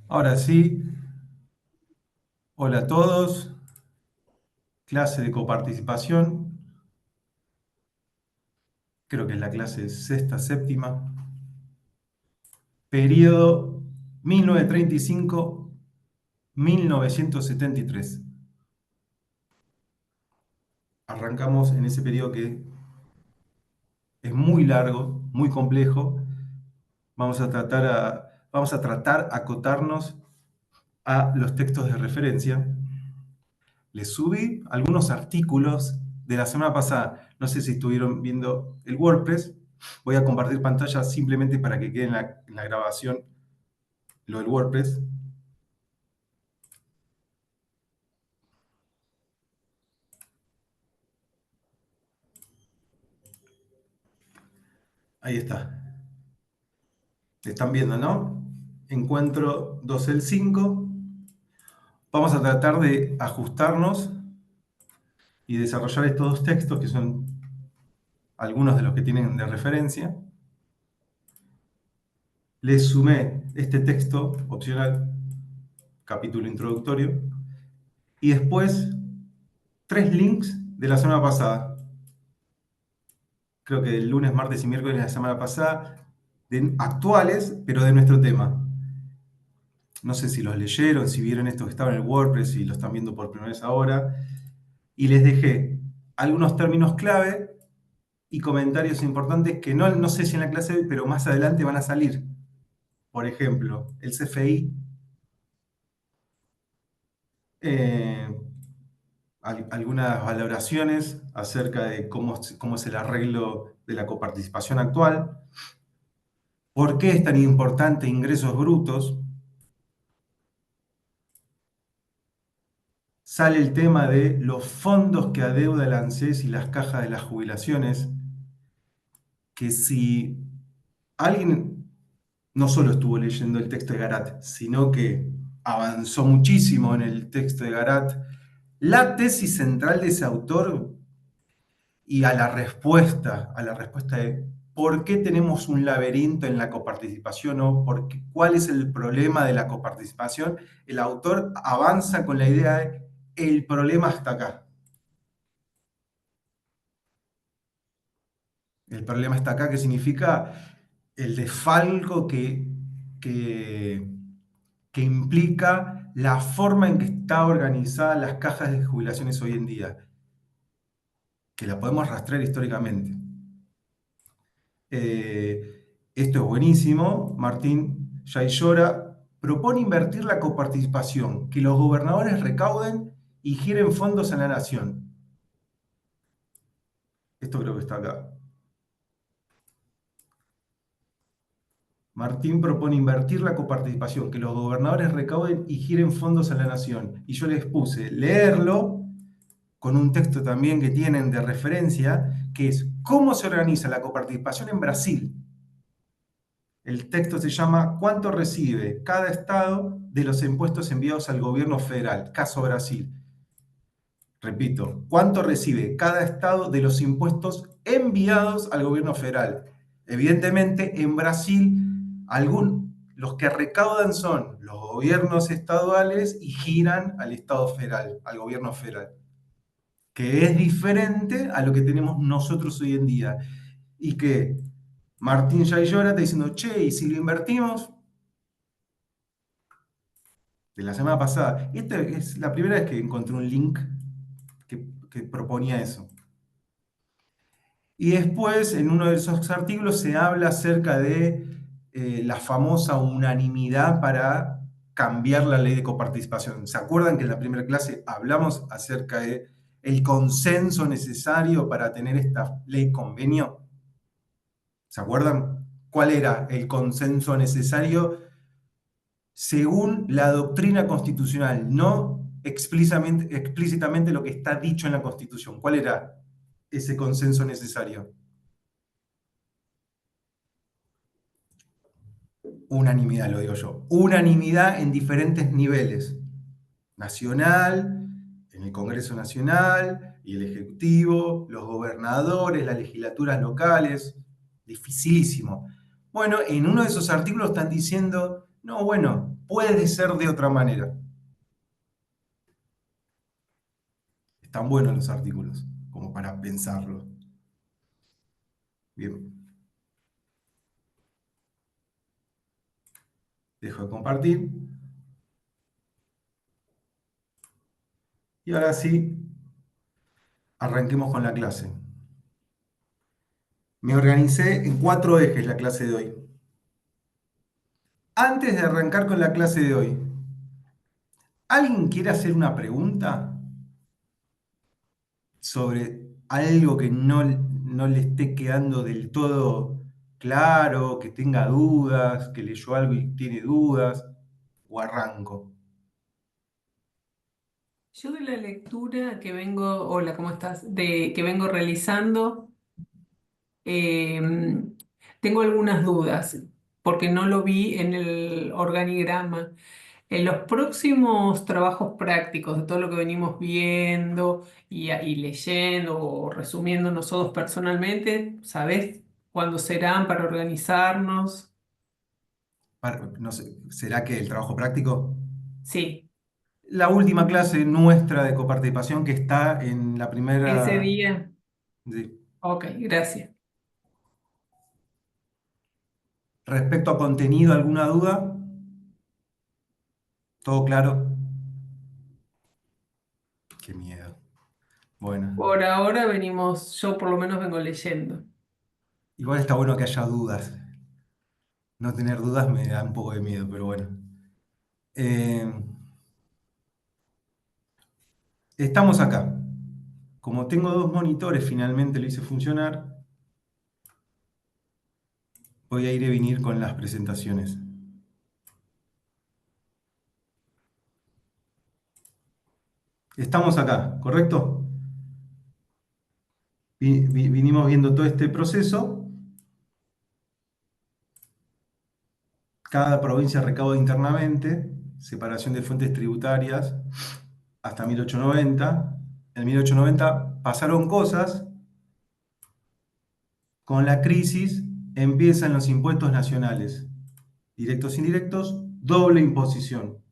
Ahora sí, hola a todos, clase de coparticipación, creo que es la clase sexta, séptima, periodo 1935-1973. Arrancamos en ese periodo que es muy largo, muy complejo. Vamos a tratar acotarnos a los textos de referencia. Les subí algunos artículos de la semana pasada. No sé si estuvieron viendo el WordPress. Voy a compartir pantalla simplemente para que quede en la grabación lo del WordPress. Ahí está. Están viendo, ¿no? Encuentro 2.5. Vamos a tratar de ajustarnos y desarrollar estos dos textos que son algunos de los que tienen de referencia. Les sumé este texto opcional, capítulo introductorio, y después 3 links de la semana pasada. Creo que el lunes, martes y miércoles de la semana pasada, actuales, pero de nuestro tema. No sé si los leyeron, si vieron esto que estaba en el WordPress, si lo están viendo por primera vez ahora. Y les dejé algunos términos clave y comentarios importantes que no sé si en la clase de hoy, pero más adelante van a salir. Por ejemplo, el CFI, eh, algunas valoraciones acerca de cómo es el arreglo de la coparticipación actual, por qué es tan importante ingresos brutos. Sale el tema de los fondos que adeuda el ANSES y las cajas de las jubilaciones, que si alguien no solo estuvo leyendo el texto de Garat, sino que avanzó muchísimo en el texto de Garat, la tesis central de ese autor y a la respuesta de por qué tenemos un laberinto en la coparticipación o cuál es el problema de la coparticipación, el autor avanza con la idea de el problema está acá. El problema está acá, que significa el desfalco que, que implica la forma en que está organizada las cajas de jubilaciones hoy en día, que la podemos rastrear históricamente. Esto es buenísimo. Martín Yaillora propone invertir la coparticipación, que los gobernadores recauden y giren fondos en la nación. Esto creo que está acá. Martín propone invertir la coparticipación, que los gobernadores recauden y giren fondos a la nación. Y yo les puse leerlo con un texto también que tienen de referencia, que es cómo se organiza la coparticipación en Brasil. El texto se llama ¿Cuánto recibe cada estado de los impuestos enviados al gobierno federal? Caso Brasil. Repito, ¿cuánto recibe cada estado de los impuestos enviados al gobierno federal? Evidentemente, en Brasil, los que recaudan son los gobiernos estaduales y giran al Estado federal, al gobierno federal, que es diferente a lo que tenemos nosotros hoy en día. Y que Martín Yaillora está diciendo, che, ¿y si lo invertimos? De la semana pasada. Esta es la primera vez que encontré un link que proponía eso. Y después, en uno de esos artículos, se habla acerca de la famosa unanimidad para cambiar la ley de coparticipación. ¿Se acuerdan que en la primera clase hablamos acerca de el consenso necesario para tener esta ley convenio? ¿Se acuerdan? ¿Cuál era el consenso necesario según la doctrina constitucional? No explícitamente lo que está dicho en la Constitución. ¿Cuál era ese consenso necesario? Unanimidad, lo digo yo. Unanimidad en diferentes niveles. Nacional, en el Congreso Nacional y el Ejecutivo, los gobernadores, las legislaturas locales. Dificilísimo. Bueno, en uno de esos artículos están diciendo, no, bueno, puede ser de otra manera. Están buenos los artículos, como para pensarlo. Bien. Dejo de compartir. Y ahora sí, arranquemos con la clase. Me organicé en 4 ejes la clase de hoy. Antes de arrancar con la clase de hoy, ¿alguien quiere hacer una pregunta sobre algo que no le esté quedando del todo claro, que tenga dudas, que leyó algo y tiene dudas? ¿O arranco? Yo de la lectura que vengo, hola, ¿cómo estás? Que vengo realizando, eh, tengo algunas dudas porque no lo vi en el organigrama. En los próximos trabajos prácticos de todo lo que venimos viendo y leyendo o resumiendo nosotros personalmente, ¿sabés cuándo serán para organizarnos? No sé, ¿será que el trabajo práctico? Sí, La última clase nuestra de coparticipación que está en la ese primera... día. Sí. Ok, gracias. Respecto a contenido, ¿alguna duda? ¿Todo claro? Qué miedo. Bueno, Por ahora venimos, yo por lo menos vengo leyendo. igual está bueno que haya dudas. No tener dudas me da un poco de miedo, pero bueno. Eh, estamos acá. Como tengo 2 monitores, finalmente lo hice funcionar, voy a ir y venir con las presentaciones. Estamos acá, ¿correcto? Vinimos viendo todo este proceso. Cada provincia recauda internamente, separación de fuentes tributarias hasta 1890. En 1890 pasaron cosas, con la crisis empiezan los impuestos nacionales, directos e indirectos, doble imposición.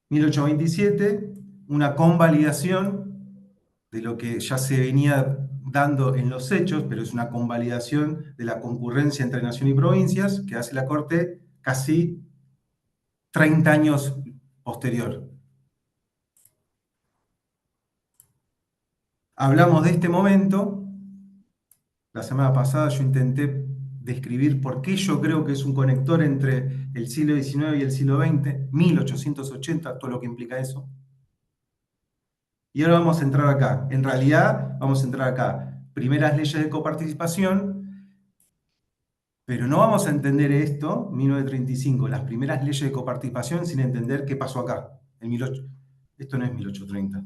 1827, una convalidación de lo que ya se venía dando en los hechos, pero es una convalidación de la concurrencia entre nación y provincias que hace la Corte casi 30 años posterior. Hablamos de este momento. La semana pasada yo intenté describir por qué yo creo que es un conector entre el siglo XIX y el siglo XX, 1880, todo lo que implica eso. Y ahora vamos a entrar acá. En realidad, vamos a entrar acá. Primeras leyes de coparticipación, pero no vamos a entender esto, 1935, las primeras leyes de coparticipación, sin entender qué pasó acá. Esto no es 1830,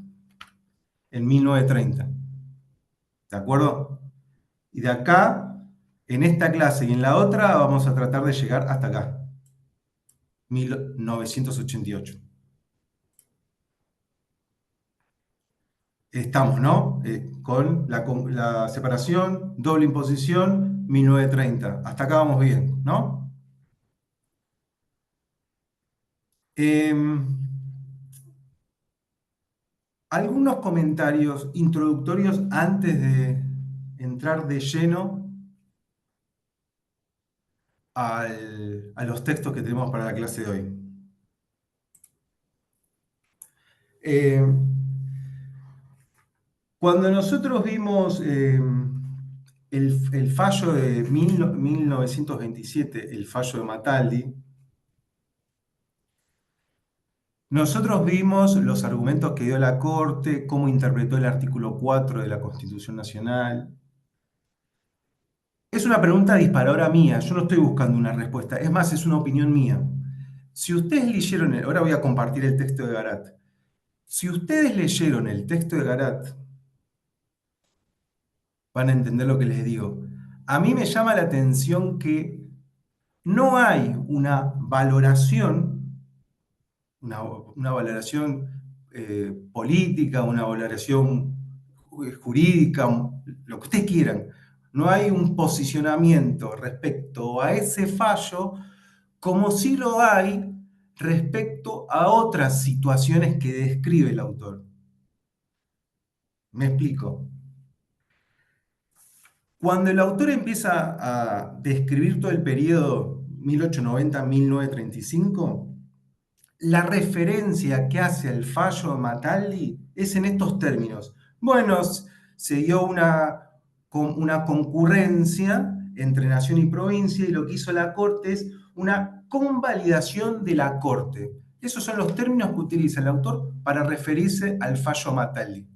en 1930. ¿De acuerdo? Y de acá, en esta clase y en la otra, vamos a tratar de llegar hasta acá, 1988. Estamos, ¿no? Con la separación, doble imposición, 1930. Hasta acá vamos bien, ¿no? Em, algunos comentarios introductorios antes de entrar de lleno a los textos que tenemos para la clase de hoy. Em, Cuando nosotros vimos el fallo de 1927, el fallo de Mataldi, nosotros vimos los argumentos que dio la Corte, cómo interpretó el artículo 4 de la Constitución Nacional. Es una pregunta disparadora mía, yo no estoy buscando una respuesta, es más, es una opinión mía. Si ustedes leyeron, ahora voy a compartir el texto de Garat. Si ustedes leyeron el texto de Garat, van a entender lo que les digo. A mí me llama la atención que no hay una valoración política, una valoración jurídica, lo que ustedes quieran. no hay un posicionamiento respecto a ese fallo como sí lo hay respecto a otras situaciones que describe el autor. Me explico. Cuando el autor empieza a describir todo el periodo 1890-1935, la referencia que hace al fallo de Mataldi es en estos términos. Bueno, se dio una concurrencia entre nación y provincia y lo que hizo la Corte es una convalidación de la Corte. Esos son los términos que utiliza el autor para referirse al fallo Mataldi.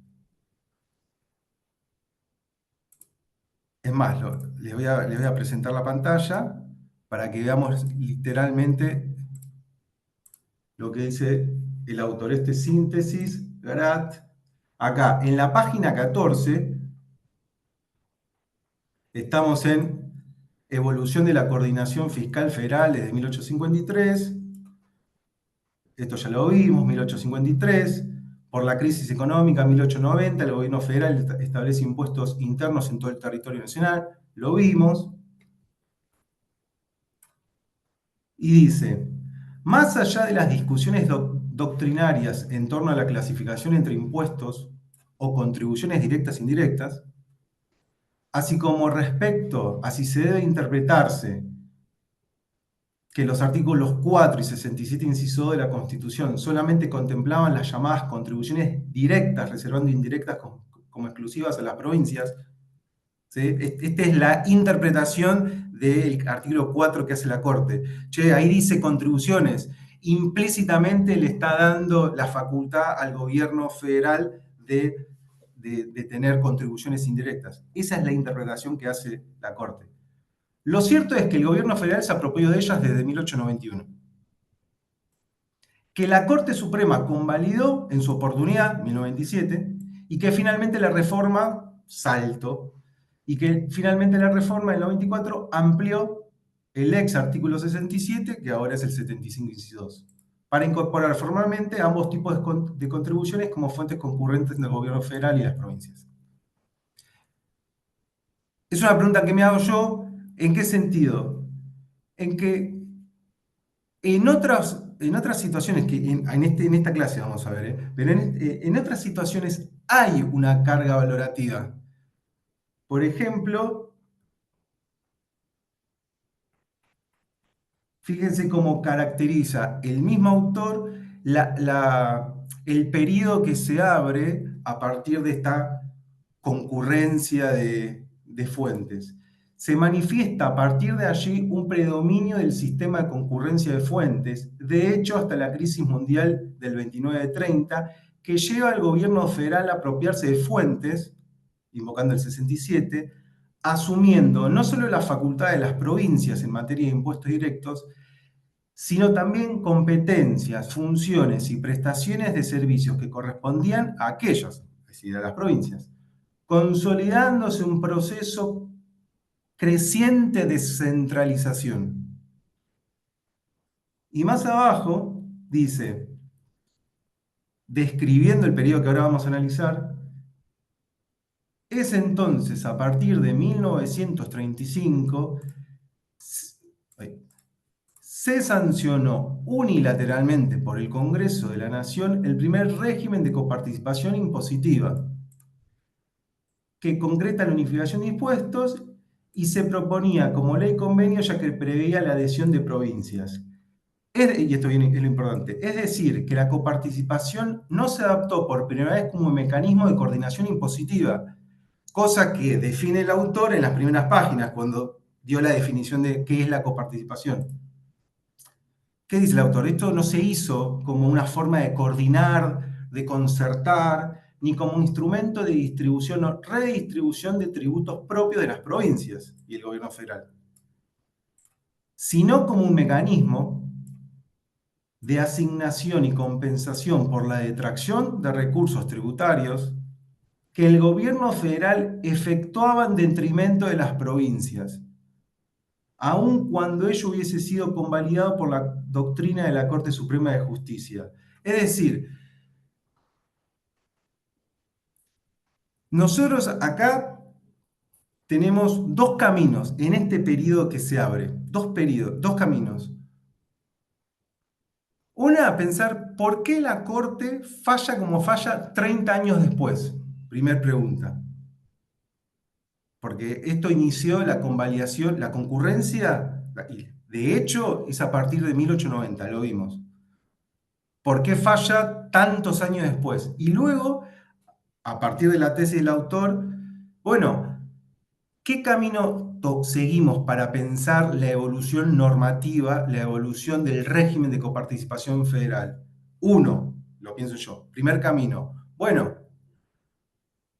Es más, les voy a presentar la pantalla para que veamos literalmente lo que dice el autor. Este síntesis, Garat. Acá, en la página 14, estamos en Evolución de la Coordinación Fiscal Federal desde 1853. Esto ya lo vimos, 1853. Por la crisis económica, 1890, el gobierno federal establece impuestos internos en todo el territorio nacional. Lo vimos. Y dice, más allá de las discusiones doctrinarias en torno a la clasificación entre impuestos o contribuciones directas e indirectas, así como respecto a si se debe interpretarse que los artículos 4 y 67, inciso 2 de la Constitución solamente contemplaban las llamadas contribuciones directas, reservando indirectas como exclusivas a las provincias. ¿Sí? Esta es la interpretación del artículo 4 que hace la Corte. Che, ahí dice contribuciones. Implícitamente le está dando la facultad al gobierno federal de tener contribuciones indirectas. Esa es la interpretación que hace la Corte. Lo cierto es que el gobierno federal se apropió de ellas desde 1891. Que la Corte Suprema convalidó en su oportunidad, 1997, y que finalmente la reforma saltó, y que finalmente la reforma del 94 amplió el ex artículo 67, que ahora es el 75, inciso 2, para incorporar formalmente ambos tipos de contribuciones como fuentes concurrentes del gobierno federal y las provincias. Es una pregunta que me hago yo, ¿en qué sentido? En que en otras situaciones, que en esta clase vamos a ver, pero en otras situaciones hay una carga valorativa. Por ejemplo, fíjense cómo caracteriza el mismo autor el periodo que se abre a partir de esta concurrencia de fuentes. Se manifiesta a partir de allí un predominio del sistema de concurrencia de fuentes, de hecho hasta la crisis mundial del 29-30, que lleva al gobierno federal a apropiarse de fuentes, invocando el 67, asumiendo no solo la facultad de las provincias en materia de impuestos directos, sino también competencias, funciones y prestaciones de servicios que correspondían a aquellos, es decir, a las provincias, consolidándose un proceso creciente de centralización. Y más abajo dice, describiendo el periodo que ahora vamos a analizar, es entonces a partir de 1935 se sancionó unilateralmente por el Congreso de la Nación el primer régimen de coparticipación impositiva, que concreta la unificación de impuestos y se proponía como ley convenio ya que preveía la adhesión de provincias. Y esto es lo importante, es decir, que la coparticipación no se adaptó por primera vez como un mecanismo de coordinación impositiva, cosa que define el autor en las primeras páginas cuando dio la definición de qué es la coparticipación. ¿Qué dice el autor? Esto no se hizo como una forma de coordinar, de concertar, ni como un instrumento de distribución o redistribución de tributos propios de las provincias y el gobierno federal, sino como un mecanismo de asignación y compensación por la detracción de recursos tributarios que el gobierno federal efectuaba en detrimento de las provincias, aun cuando ello hubiese sido convalidado por la doctrina de la Corte Suprema de Justicia. Es decir, nosotros acá tenemos dos caminos en este periodo que se abre, dos caminos. Una, pensar por qué la Corte falla como falla 30 años después. Primer pregunta. Porque esto inició la convalidación, la concurrencia, de hecho, es a partir de 1890, lo vimos. ¿Por qué falla tantos años después? Y luego, a partir de la tesis del autor, bueno, ¿qué camino seguimos para pensar la evolución normativa, la evolución del régimen de coparticipación federal? Uno, lo pienso yo, primer camino. Bueno,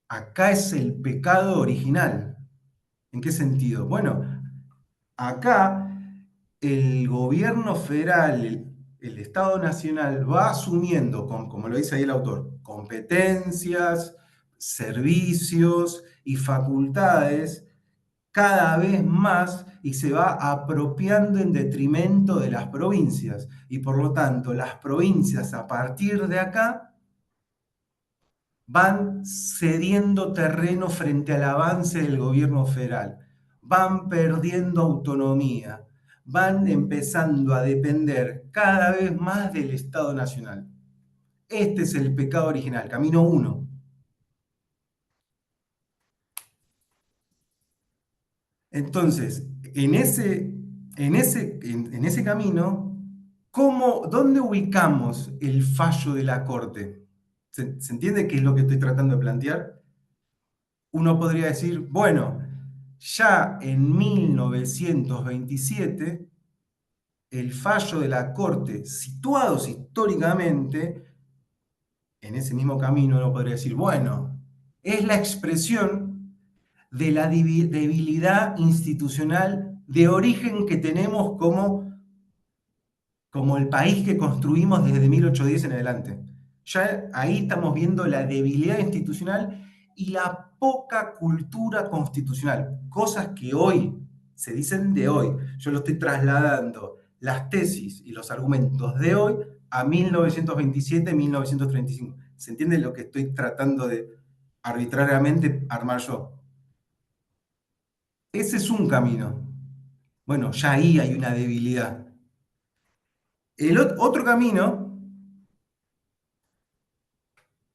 acá es el pecado original. ¿En qué sentido? Bueno, acá el gobierno federal, el Estado Nacional, va asumiendo, como lo dice ahí el autor, competencias, servicios y facultades cada vez más y se va apropiando en detrimento de las provincias. Y por lo tanto, las provincias a partir de acá van cediendo terreno frente al avance del gobierno federal, van perdiendo autonomía, van empezando a depender cada vez más del Estado Nacional. Este es el pecado original, camino uno. Entonces, en ese camino, ¿dónde ubicamos el fallo de la Corte? ¿Se entiende qué es lo que estoy tratando de plantear? Uno podría decir, bueno, ya en 1927, el fallo de la Corte, situados históricamente, en ese mismo camino uno podría decir, bueno, es la expresión de la debilidad institucional de origen que tenemos como el país que construimos desde 1810 en adelante. Ya ahí estamos viendo la debilidad institucional y la poca cultura constitucional, cosas que hoy se dicen de hoy. Yo lo estoy trasladando las tesis y los argumentos de hoy a 1927, 1935. ¿Se entiende lo que estoy tratando de arbitrariamente armar yo? Ese es un camino. Bueno, ya ahí hay una debilidad. El otro camino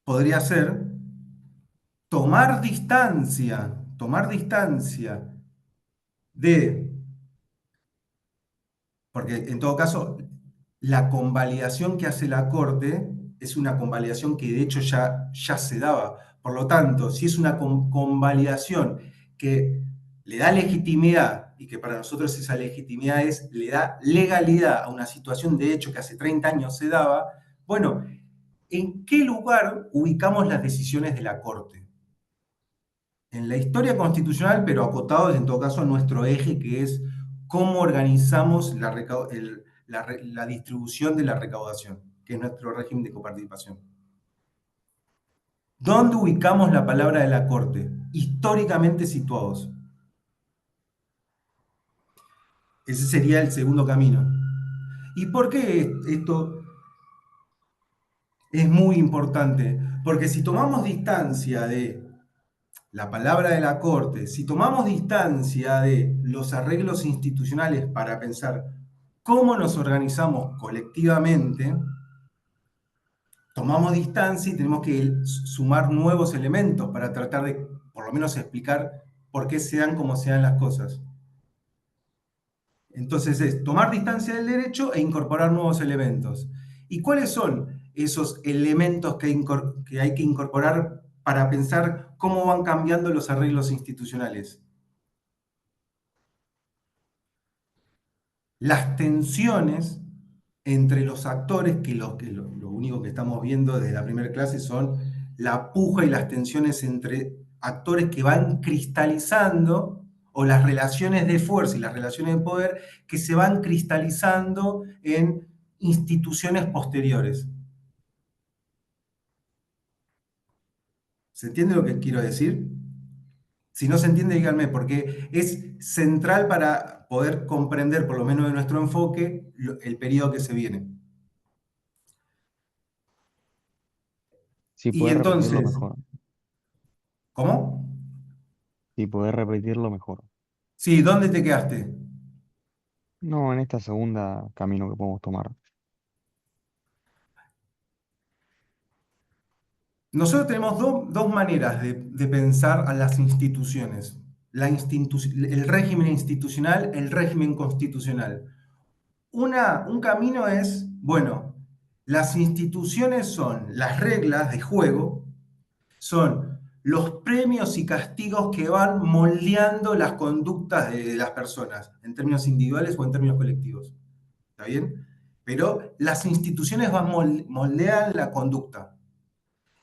podría ser tomar distancia de, porque en todo caso, la convalidación que hace la Corte es una convalidación que de hecho ya se daba. Por lo tanto, si es una convalidación que le da legitimidad y que para nosotros esa legitimidad le da legalidad a una situación de hecho que hace 30 años se daba, bueno, ¿en qué lugar ubicamos las decisiones de la Corte? En la historia constitucional, pero acotados en todo caso a nuestro eje, que es cómo organizamos la distribución de la recaudación, que es nuestro régimen de coparticipación. ¿Dónde ubicamos la palabra de la Corte? Históricamente situados. Ese sería el segundo camino. ¿Y por qué esto es muy importante? Porque si tomamos distancia de la palabra de la Corte, si tomamos distancia de los arreglos institucionales para pensar cómo nos organizamos colectivamente, tomamos distancia y tenemos que sumar nuevos elementos para tratar de, por lo menos, explicar por qué se dan como se dan las cosas. Entonces es tomar distancia del derecho e incorporar nuevos elementos. ¿Y cuáles son esos elementos que hay que incorporar para pensar cómo van cambiando los arreglos institucionales? Las tensiones entre los actores, lo único que estamos viendo desde la primera clase son la puja y las tensiones entre actores que van cristalizando, o las relaciones de fuerza y las relaciones de poder que se van cristalizando en instituciones posteriores. ¿Se entiende lo que quiero decir? Si no se entiende, díganme, porque es central para poder comprender, por lo menos de nuestro enfoque, el periodo que se viene. Si Y puedes repetirlo entonces, mejor. ¿cómo? Si podés repetirlo mejor. Sí, ¿dónde te quedaste? No, en esta segunda camino que podemos tomar. Nosotros tenemos dos maneras de pensar a las instituciones. El régimen institucional, el régimen constitucional. Un camino es, bueno, las instituciones son las reglas de juego, son los premios y castigos que van moldeando las conductas de las personas, en términos individuales o en términos colectivos. ¿Está bien? Pero las instituciones moldean la conducta.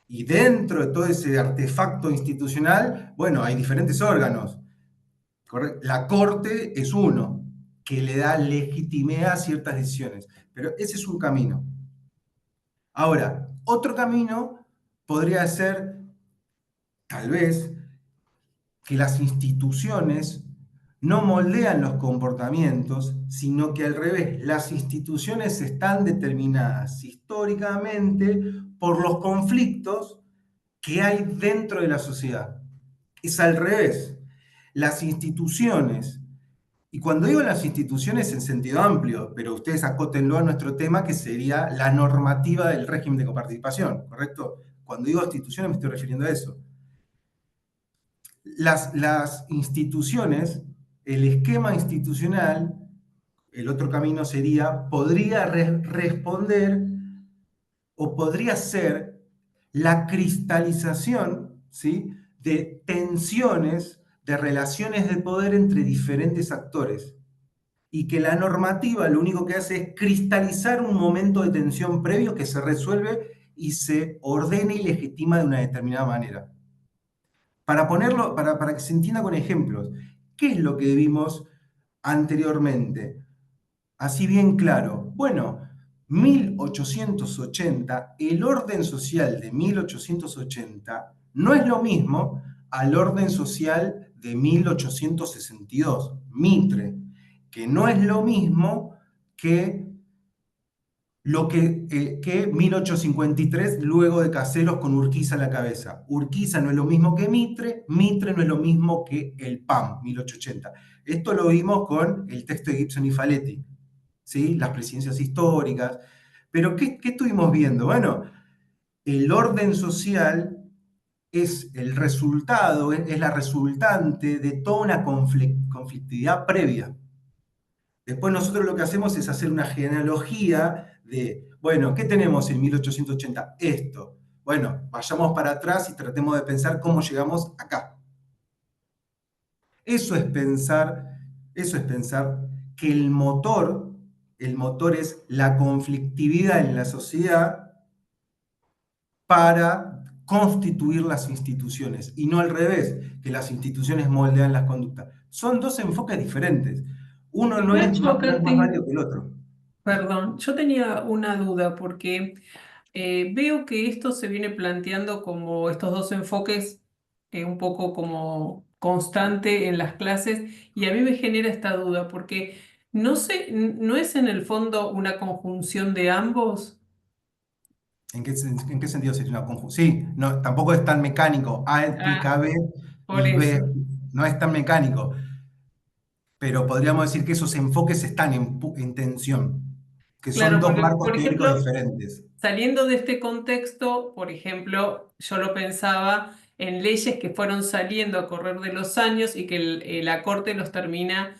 Y dentro de todo ese artefacto institucional, bueno, hay diferentes órganos. La Corte es uno que le da legitimidad a ciertas decisiones, pero ese es un camino. Ahora, otro camino podría ser, tal vez, que las instituciones no moldean los comportamientos, sino que al revés, las instituciones están determinadas históricamente por los conflictos que hay dentro de la sociedad. Es al revés. Las instituciones, y cuando digo las instituciones en sentido amplio, pero ustedes acótenlo a nuestro tema, que sería la normativa del régimen de coparticipación, ¿correcto? Cuando digo instituciones me estoy refiriendo a eso. Las instituciones, el esquema institucional, el otro camino sería, podría responder o podría ser la cristalización, ¿sí?, de tensiones, de relaciones de poder entre diferentes actores. Y que la normativa lo único que hace es cristalizar un momento de tensión previo que se resuelve y se ordena y legitima de una determinada manera. Para ponerlo, para que se entienda con ejemplos, ¿qué es lo que vimos anteriormente? Así bien claro. Bueno, 1880, el orden social de 1880 no es lo mismo al orden social de 1862, Mitre, que no es lo mismo que que 1853 luego de Caseros con Urquiza a la cabeza. Urquiza no es lo mismo que Mitre, Mitre no es lo mismo que el PAM, 1880. Esto lo vimos con el texto de Gibson y Faletti, ¿sí? Las presidencias históricas. Pero ¿qué estuvimos viendo? Bueno, el orden social es el resultado, es la resultante de toda una conflictividad previa. Después nosotros lo que hacemos es hacer una genealogía de, bueno, ¿qué tenemos en 1880? Esto. Bueno, vayamos para atrás y tratemos de pensar cómo llegamos acá. Eso es pensar que el motor es la conflictividad en la sociedad para constituir las instituciones y no al revés, que las instituciones moldean las conductas. Son dos enfoques diferentes. Uno no es Nacho, no acá es más válido que el otro. perdón, yo tenía una duda porque veo que esto se viene planteando como estos dos enfoques un poco como constante en las clases y a mí me genera esta duda porque no sé, ¿no es en el fondo una conjunción de ambos? En qué sentido sería una conjunción? Sí, no, tampoco es tan mecánico. A Ah, implica B por y B eso. no es tan mecánico, pero podríamos decir que esos enfoques están en tensión, que son Claro, dos porque, marcos por teóricos ejemplo, diferentes. saliendo de este contexto, por ejemplo, yo lo pensaba en leyes que fueron saliendo a correr de los años y que la Corte los termina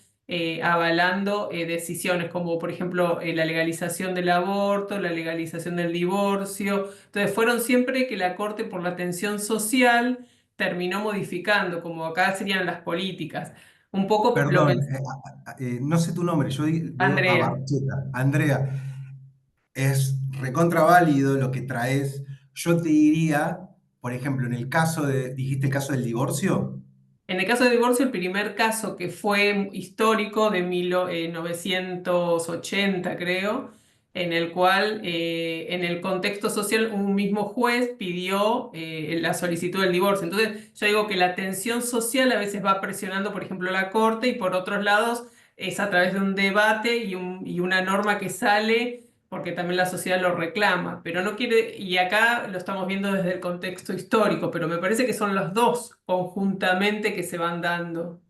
avalando decisiones como, por ejemplo, la legalización del aborto, la legalización del divorcio. Entonces, fueron siempre que la Corte, por la tensión social, terminó modificando, como acá serían las políticas. Un poco lo Perdón, pensé, no sé tu nombre, yo veo a Andrea. Barcheta. Andrea, es recontra válido lo que traes. Yo te diría, por ejemplo, en el caso dijiste el caso del divorcio. En el caso de divorcio, el primer caso que fue histórico de 1980, creo, en el cual, en el contexto social, un mismo juez pidió la solicitud del divorcio. Entonces, yo digo que la tensión social a veces va presionando, por ejemplo, la Corte y por otros lados es a través de un debate y una norma que sale porque también la sociedad lo reclama, pero no quiere, y acá lo estamos viendo desde el contexto histórico, pero me parece que son los dos conjuntamente que se van dando,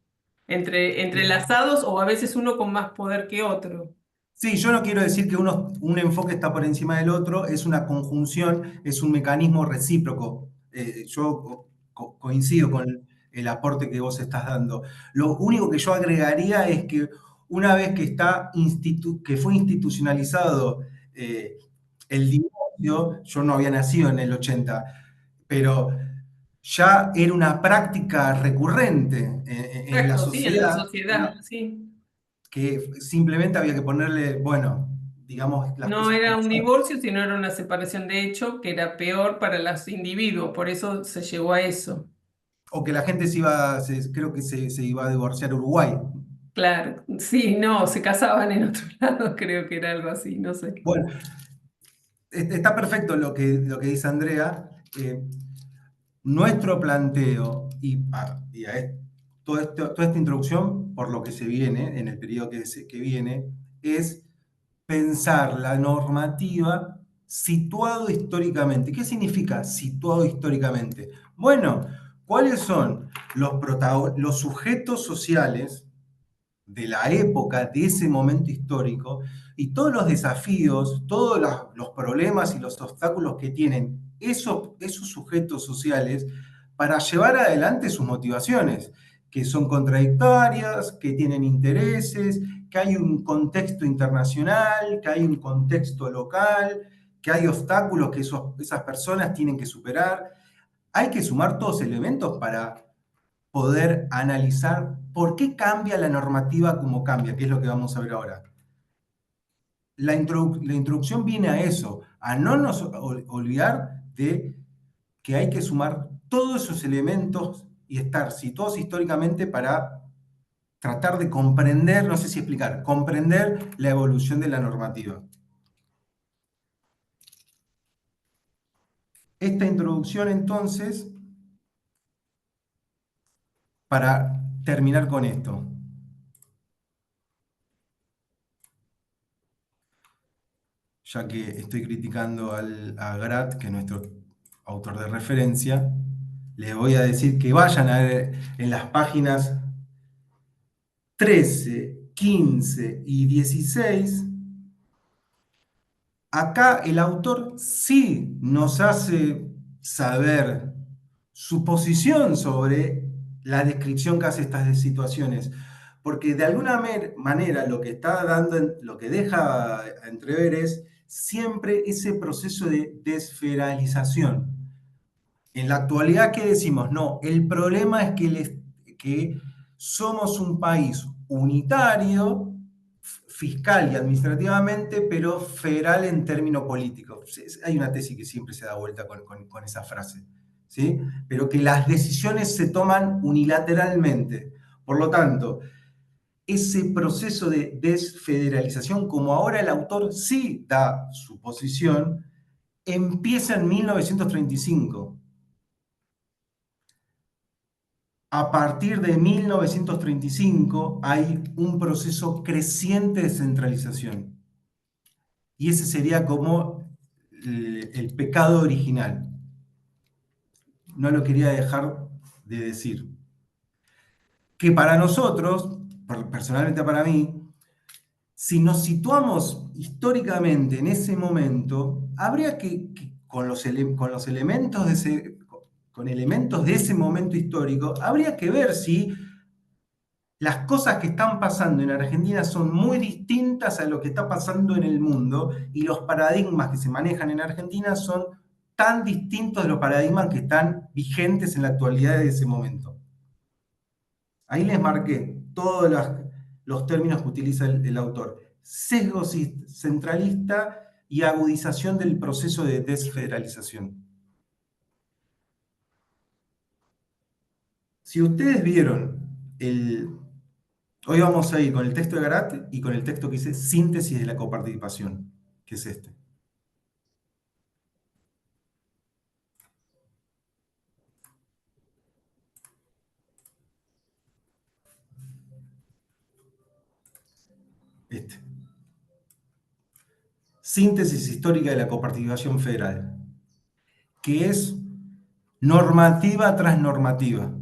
entrelazados o a veces uno con más poder que otro. Sí, yo no quiero decir que un enfoque está por encima del otro, es una conjunción, es un mecanismo recíproco. Yo coincido con el aporte que vos estás dando. Lo único que yo agregaría es que una vez que, que fue institucionalizado eh, el divorcio, yo no había nacido en el 80, pero ya era una práctica recurrente en la Exacto, sí, en la sociedad, sociedad, sí. que simplemente había que ponerle, bueno, digamos las No cosas era como un son. divorcio, sino era una separación de hecho que era peor para los individuos, por eso se llegó a eso. O que la gente creo que se iba a divorciar a Uruguay. Claro, sí, no, se casaban en otro lado, creo que era algo así, no sé. Bueno, está perfecto lo que dice Andrea. Nuestro planteo toda esta introducción, por lo que se viene, en el periodo que viene, es pensar la normativa situado históricamente. ¿Qué significa situado históricamente? Bueno, ¿cuáles son los sujetos sociales de la época, de ese momento histórico, y todos los desafíos, todos los problemas y los obstáculos que tienen esos sujetos sociales para llevar adelante sus motivaciones, que son contradictorias, que tienen intereses, que hay un contexto internacional, que hay un contexto local, que hay obstáculos que esas personas tienen que superar. Hay que sumar todos elementos para poder analizar por qué cambia la normativa como cambia, que es lo que vamos a ver ahora. La introducción viene a eso, a no nos olvidar de que hay que sumar todos esos elementos y estar situados históricamente para tratar de comprender, no sé si explicar, comprender la evolución de la normativa. Esta introducción entonces, para terminar con esto. Ya que estoy criticando a Grat, que es nuestro autor de referencia, les voy a decir que vayan a ver en las páginas 13, 15 y 16. Acá el autor sí nos hace saber su posición sobre la descripción que hace estas situaciones, porque de alguna manera lo que está dando, lo que deja a entrever es siempre ese proceso de desfederalización. En la actualidad, ¿qué decimos? No, el problema es que somos un país unitario, fiscal y administrativamente, pero federal en términos políticos. Hay una tesis que siempre se da vuelta con esa frase, ¿sí? Pero que las decisiones se toman unilateralmente. Por lo tanto, ese proceso de desfederalización, como ahora el autor sí da su posición, empieza en 1935. A partir de 1935 hay un proceso creciente de centralización. Y ese sería como el pecado original. No lo quería dejar de decir. Que para nosotros, personalmente para mí, si nos situamos históricamente en ese momento, habría con los elementos con elementos de ese momento histórico, habría que ver si las cosas que están pasando en Argentina son muy distintas a lo que está pasando en el mundo y los paradigmas que se manejan en Argentina son tan distintos de los paradigmas que están vigentes en la actualidad de ese momento. Ahí les marqué todos los términos que utiliza el autor. Sesgo centralista y agudización del proceso de desfederalización. Si ustedes vieron hoy vamos a ir con el texto de Garat y con el texto que dice síntesis de la coparticipación, que es este. Este. síntesis histórica de la coparticipación federal, que es normativa tras normativa,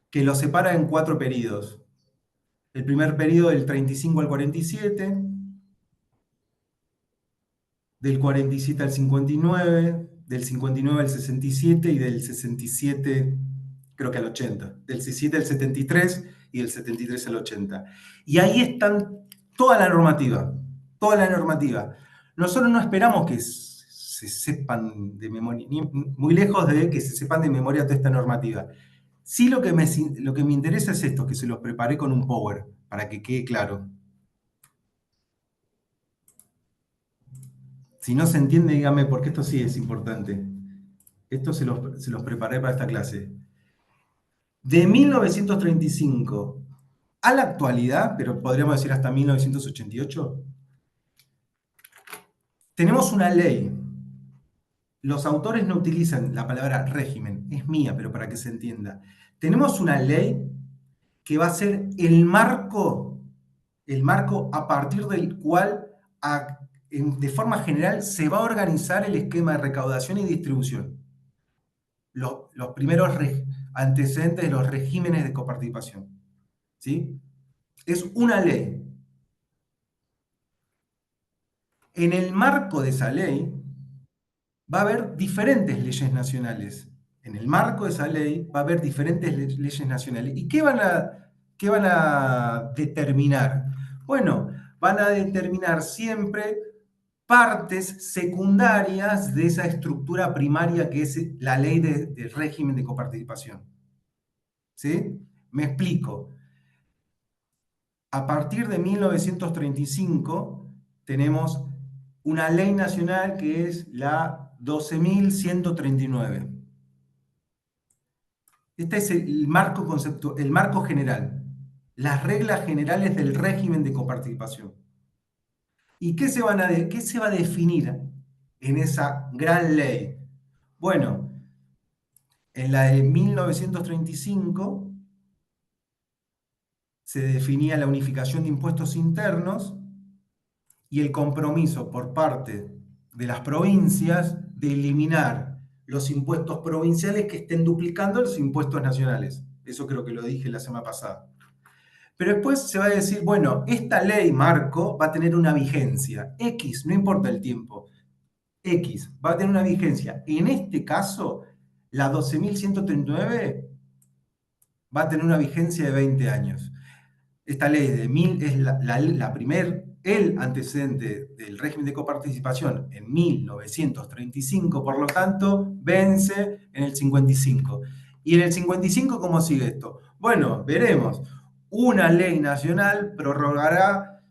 que lo separa en 4 periodos. El primer periodo del 35 al 47, del 47 al 59, del 59 al 67 y del 67 creo que al 80, del 67 al 73 y del 73 al 80. Y ahí están toda la normativa, toda la normativa. Nosotros no esperamos que se sepan de memoria, ni muy lejos de que se sepan de memoria toda esta normativa. Sí, lo que me interesa es esto, que se los preparé con un Power, para que quede claro. Si no se entiende, dígame, porque esto sí es importante. Esto se los preparé para esta clase. De 1935 a la actualidad, pero podríamos decir hasta 1988, tenemos una ley. Los autores no utilizan la palabra régimen, es mía, pero para que se entienda. Tenemos una ley que va a ser el marco a partir del cual, de forma general, se va a organizar el esquema de recaudación y distribución. Los primeros antecedentes de los regímenes de coparticipación. ¿Sí? Es una ley. En el marco de esa ley va a haber diferentes leyes nacionales. En el marco de esa ley va a haber diferentes leyes nacionales. ¿Y qué van a determinar? Bueno, van a determinar siempre partes secundarias de esa estructura primaria que es la ley de régimen de coparticipación. ¿Sí? Me explico. A partir de 1935 tenemos una ley nacional que es la 12.139. Este es el marco conceptual, el marco general, las reglas generales del régimen de coparticipación. ¿Y qué se va a definir en esa gran ley? Bueno, en la de 1935 se definía la unificación de impuestos internos y el compromiso por parte de las provincias de eliminar los impuestos provinciales que estén duplicando los impuestos nacionales. Eso creo que lo dije la semana pasada. Pero después se va a decir, bueno, esta ley marco va a tener una vigencia. X, no importa el tiempo. X va a tener una vigencia. En este caso, la 12.139 va a tener una vigencia de 20 años. Esta ley es el antecedente del régimen de coparticipación en 1935, por lo tanto, vence en el 55. ¿Y en el 55 cómo sigue esto? Bueno, veremos. Una ley nacional prorrogará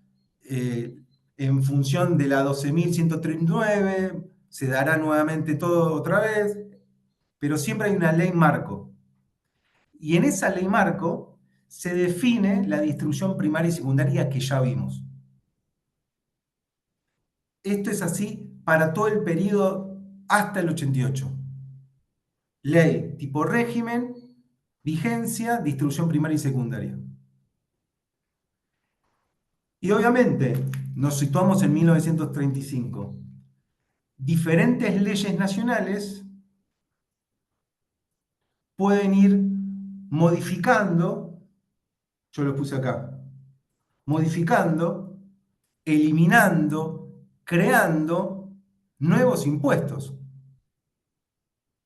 en función de la 12.139, se dará nuevamente todo otra vez, pero siempre hay una ley marco. Y en esa ley marco se define la distribución primaria y secundaria que ya vimos. Esto es así para todo el periodo hasta el 88. Ley, tipo régimen, vigencia, distribución primaria y secundaria. Y obviamente nos situamos en 1935. Diferentes leyes nacionales pueden ir modificando, yo lo puse acá, modificando, eliminando, creando nuevos impuestos.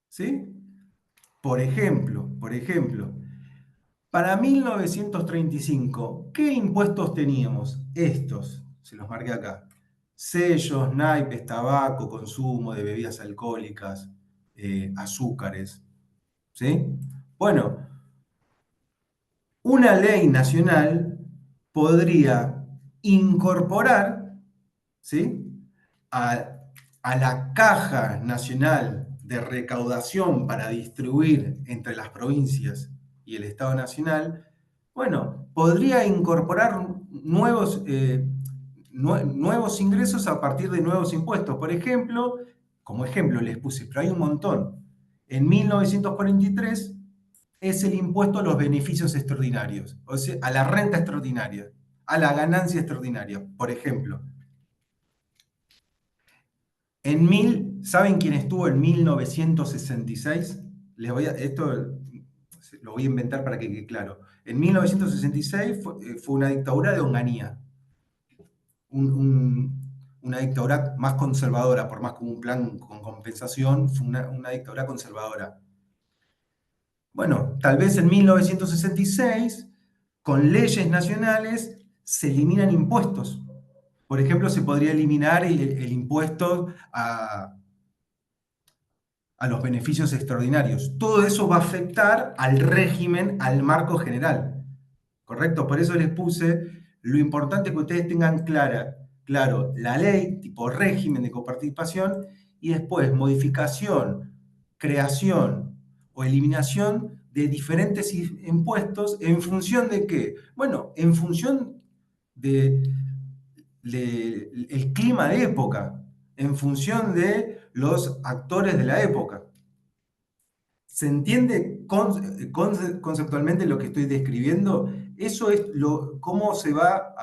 ¿Sí? Por ejemplo, para 1935, ¿qué impuestos teníamos? Estos, se los marqué acá. Sellos, naipes, tabaco, consumo de bebidas alcohólicas, azúcares. ¿Sí? Bueno, una ley nacional podría incorporar, ¿sí?, a la Caja Nacional de Recaudación para distribuir entre las provincias y el Estado Nacional, bueno, podría incorporar nuevos ingresos a partir de nuevos impuestos. Por ejemplo, como ejemplo les puse, pero hay un montón. En 1943 es el impuesto a los beneficios extraordinarios, o sea, a la renta extraordinaria, a la ganancia extraordinaria, por ejemplo. ¿Saben quién estuvo en 1966? Esto lo voy a inventar para que quede claro. En 1966 fue una dictadura de Onganía, una dictadura más conservadora, por más que hubo un plan con compensación, fue una dictadura conservadora. Bueno, tal vez en 1966, con leyes nacionales, se eliminan impuestos. Por ejemplo, se podría eliminar el impuesto a los beneficios extraordinarios. Todo eso va a afectar al régimen, al marco general. ¿Correcto? Por eso les puse lo importante que ustedes tengan claro la ley, tipo régimen de coparticipación, y después modificación, creación o eliminación de diferentes impuestos en función de qué. Bueno, en función de, el clima de época, en función de los actores de la época. ¿Se entiende conceptualmente lo que estoy describiendo? Eso es cómo va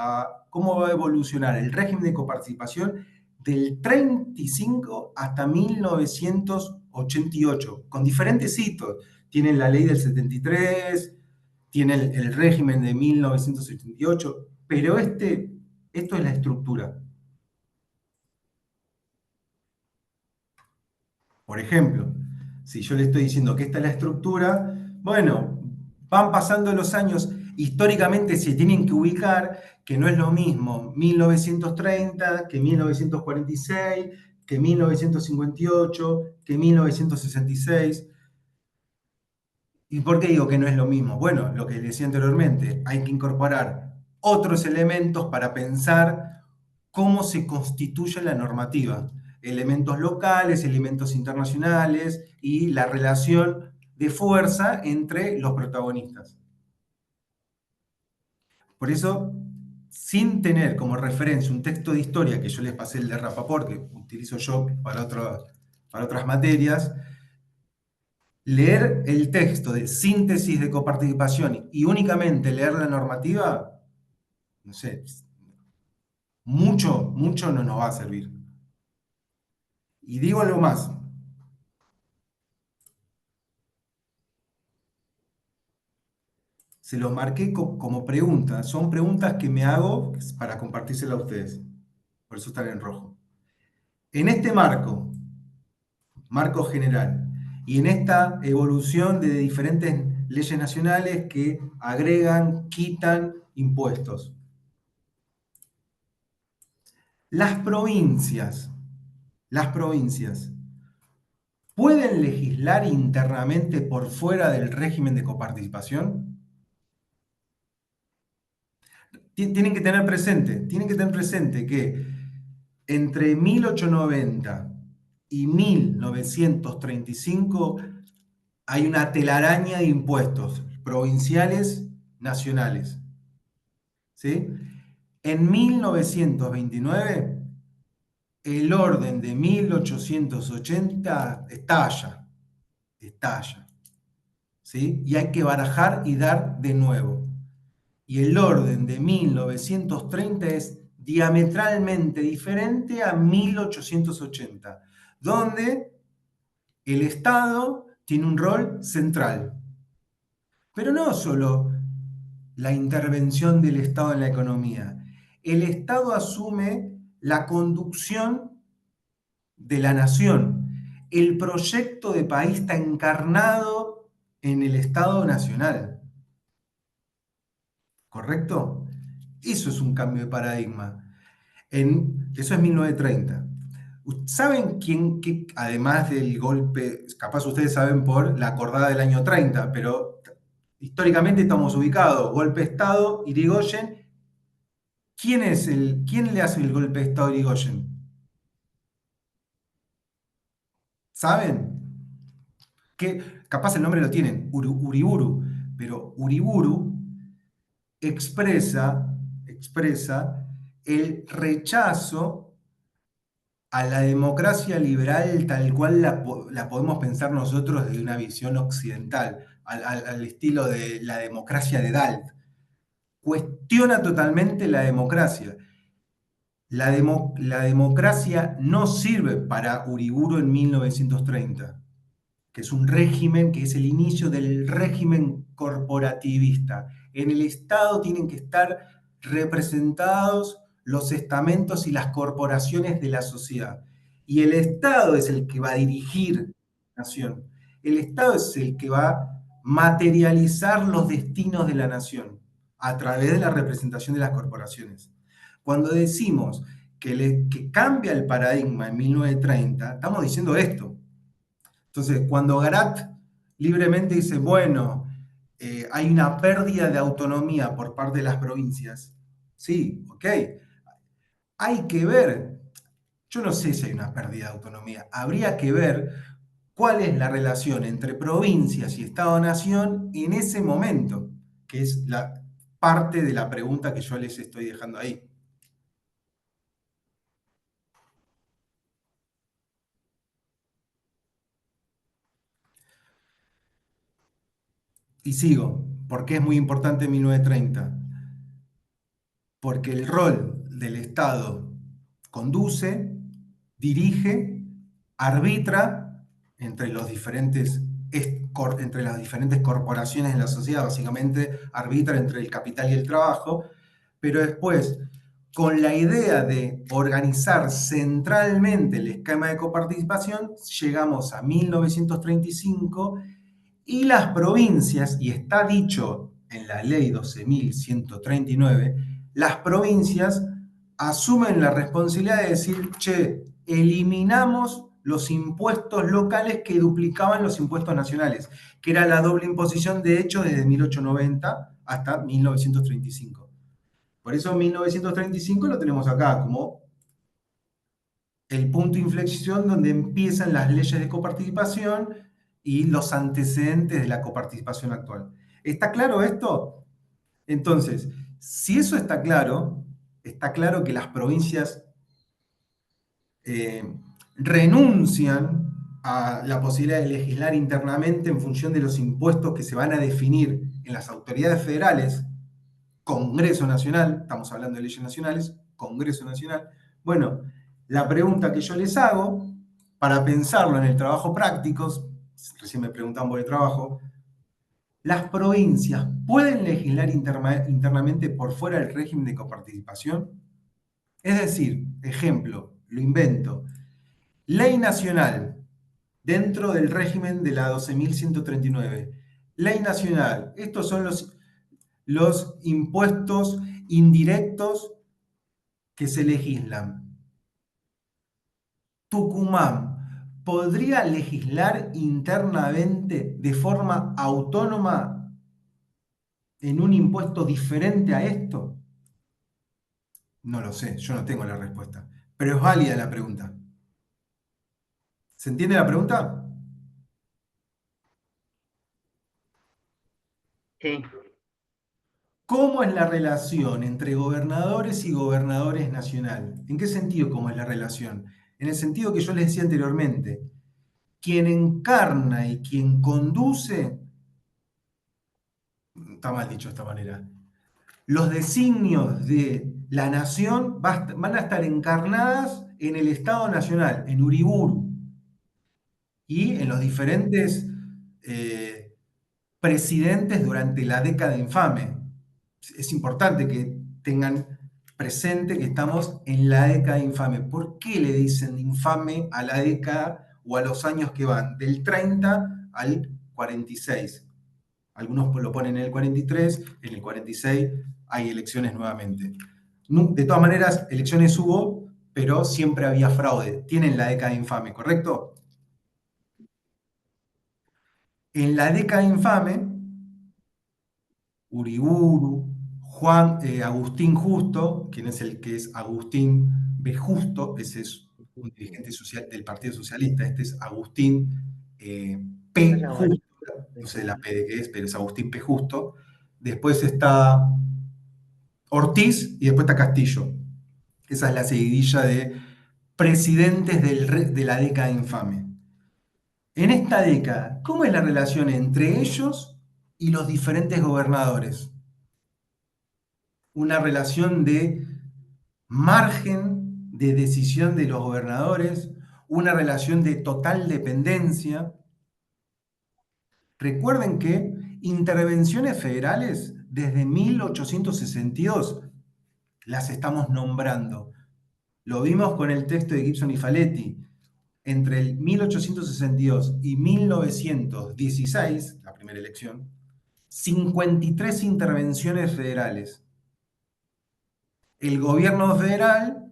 a evolucionar el régimen de coparticipación del 35 hasta 1988, con diferentes hitos. Tienen la ley del 73, tienen el régimen de 1988, pero esto es la estructura. Por ejemplo, si yo le estoy diciendo que esta es la estructura, bueno, van pasando los años, históricamente se tienen que ubicar que no es lo mismo 1930 que 1946, que 1958, que 1966. ¿Y por qué digo que no es lo mismo? Bueno, lo que les decía anteriormente, hay que incorporar otros elementos para pensar cómo se constituye la normativa. Elementos locales, elementos internacionales y la relación de fuerza entre los protagonistas. Por eso, sin tener como referencia un texto de historia, que yo les pasé el de Rapaport, que utilizo yo para otras materias, leer el texto de síntesis de coparticipación y únicamente leer la normativa, no sé, mucho no nos va a servir. Y digo algo más. Se los marqué como preguntas. Son preguntas que me hago para compartírselas a ustedes. Por eso están en rojo. En este marco general, y en esta evolución de diferentes leyes nacionales que agregan, quitan impuestos. Las provincias, ¿pueden legislar internamente por fuera del régimen de coparticipación? Tienen que tener presente que entre 1890 y 1935 hay una telaraña de impuestos provinciales, nacionales. ¿Sí? En 1929, el orden de 1880 estalla. ¿Sí? Y hay que barajar y dar de nuevo. Y el orden de 1930 es diametralmente diferente a 1880, donde el Estado tiene un rol central. Pero no solo la intervención del Estado en la economía. El Estado asume la conducción de la nación. El proyecto de país está encarnado en el Estado nacional. ¿Correcto? Eso es un cambio de paradigma. Eso es 1930. ¿Saben además del golpe, capaz ustedes saben por la acordada del año 30, pero históricamente estamos ubicados, golpe de Estado, Irigoyen? ¿Quién le hace el golpe de Estado a Irigoyen? ¿Saben? Que capaz el nombre lo tienen, Uriburu, pero Uriburu expresa el rechazo a la democracia liberal tal cual la podemos pensar nosotros desde una visión occidental, al estilo de la democracia de Dalt. Cuestiona totalmente la democracia. La democracia no sirve para Uriburu en 1930, que es un régimen, que es el inicio del régimen corporativista. En el Estado tienen que estar representados los estamentos y las corporaciones de la sociedad. Y el Estado es el que va a dirigir la nación. El Estado es el que va a materializar los destinos de la nación a través de la representación de las corporaciones. Cuando decimos que cambia el paradigma en 1930, estamos diciendo esto. Entonces, cuando Garat libremente dice, bueno, hay una pérdida de autonomía por parte de las provincias, sí, ok, hay que ver, yo no sé si hay una pérdida de autonomía, habría que ver cuál es la relación entre provincias y Estado-Nación en ese momento, que es la parte de la pregunta que yo les estoy dejando ahí. Y sigo, porque es muy importante en 1930. Porque el rol del Estado conduce, dirige, arbitra entre entre las diferentes corporaciones de la sociedad, básicamente arbitra entre el capital y el trabajo, pero después, con la idea de organizar centralmente el esquema de coparticipación, llegamos a 1935 y las provincias, y está dicho en la ley 12.139, las provincias asumen la responsabilidad de decir, che, eliminamos los impuestos locales que duplicaban los impuestos nacionales, que era la doble imposición de hecho desde 1890 hasta 1935. Por eso 1935 lo tenemos acá como el punto de inflexión donde empiezan las leyes de coparticipación y los antecedentes de la coparticipación actual. ¿Está claro esto? Entonces, si eso está claro que las provincias eh, renuncian a la posibilidad de legislar internamente en función de los impuestos que se van a definir en las autoridades federales, Congreso Nacional, estamos hablando de leyes nacionales, Congreso Nacional. Bueno, la pregunta que yo les hago, para pensarlo en el trabajo práctico, recién me preguntaban por el trabajo, ¿las provincias pueden legislar internamente por fuera del régimen de coparticipación? Es decir, ejemplo, lo invento, ley nacional dentro del régimen de la 12.139. Ley nacional, estos son los impuestos indirectos que se legislan. Tucumán podría legislar internamente de forma autónoma en un impuesto diferente a esto. No lo sé, yo no tengo la respuesta, pero es válida la pregunta. ¿Se entiende la pregunta? Sí. ¿Cómo es la relación entre gobernadores y gobernadores nacional? ¿En qué sentido cómo es la relación? En el sentido que yo les decía anteriormente, quien encarna y quien conduce, está mal dicho de esta manera, los designios de la nación van a estar encarnadas en el Estado Nacional, en Uriburu, y en los diferentes presidentes durante la década infame. Es importante que tengan presente que estamos en la década infame. ¿Por qué le dicen infame a la década o a los años que van? Del 30 al 46. Algunos lo ponen en el 43, en el 46 hay elecciones nuevamente. De todas maneras, elecciones hubo, pero siempre había fraude. Tienen la década infame, ¿correcto? En la década infame, Uriburu, Agustín Justo, quien es el que es Agustín B. Justo, ese es un dirigente social del Partido Socialista, este es Agustín P. Justo, no sé la P de qué es, pero es Agustín P. Justo. Después está Ortiz y después está Castillo. Esa es la seguidilla de presidentes de la década infame. En esta década, ¿cómo es la relación entre ellos y los diferentes gobernadores? Una relación de margen de decisión de los gobernadores, una relación de total dependencia. Recuerden que intervenciones federales desde 1862 las estamos nombrando. Lo vimos con el texto de Gibson y Faletti. Entre el 1862 y 1916, la primera elección, 53 intervenciones federales. El gobierno federal,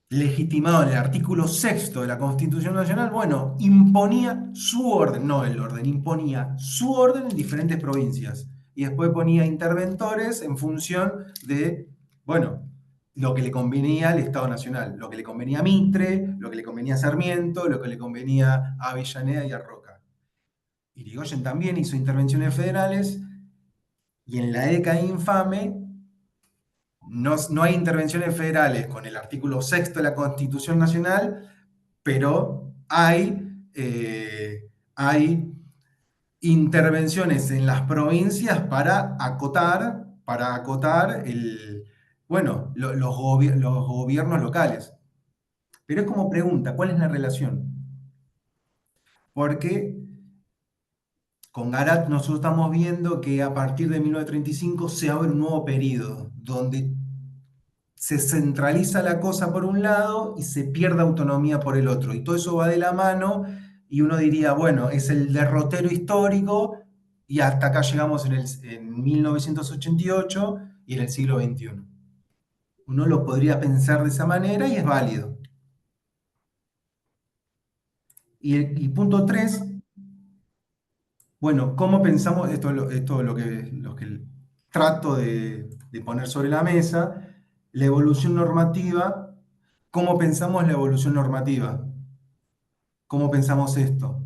legitimado en el artículo 6º de la Constitución Nacional, bueno, imponía su orden, no el orden, imponía su orden en diferentes provincias. Y después ponía interventores en función de, bueno, lo que le convenía al Estado Nacional, lo que le convenía a Mitre, lo que le convenía a Sarmiento, lo que le convenía a Avellaneda y a Roca. Irigoyen también hizo intervenciones federales y en la década infame no hay intervenciones federales con el artículo 6º de la Constitución Nacional, pero hay intervenciones en las provincias para acotar los gobiernos locales. Pero es como pregunta, ¿cuál es la relación? Porque con Garat nosotros estamos viendo que a partir de 1935 se abre un nuevo periodo donde se centraliza la cosa por un lado y se pierde autonomía por el otro. Y todo eso va de la mano y uno diría, bueno, es el derrotero histórico y hasta acá llegamos en 1988 y en el siglo XXI. Uno lo podría pensar de esa manera y es válido. Y punto 3, bueno, ¿cómo pensamos? Esto es lo que trato de poner sobre la mesa. La evolución normativa, ¿cómo pensamos la evolución normativa? ¿Cómo pensamos esto?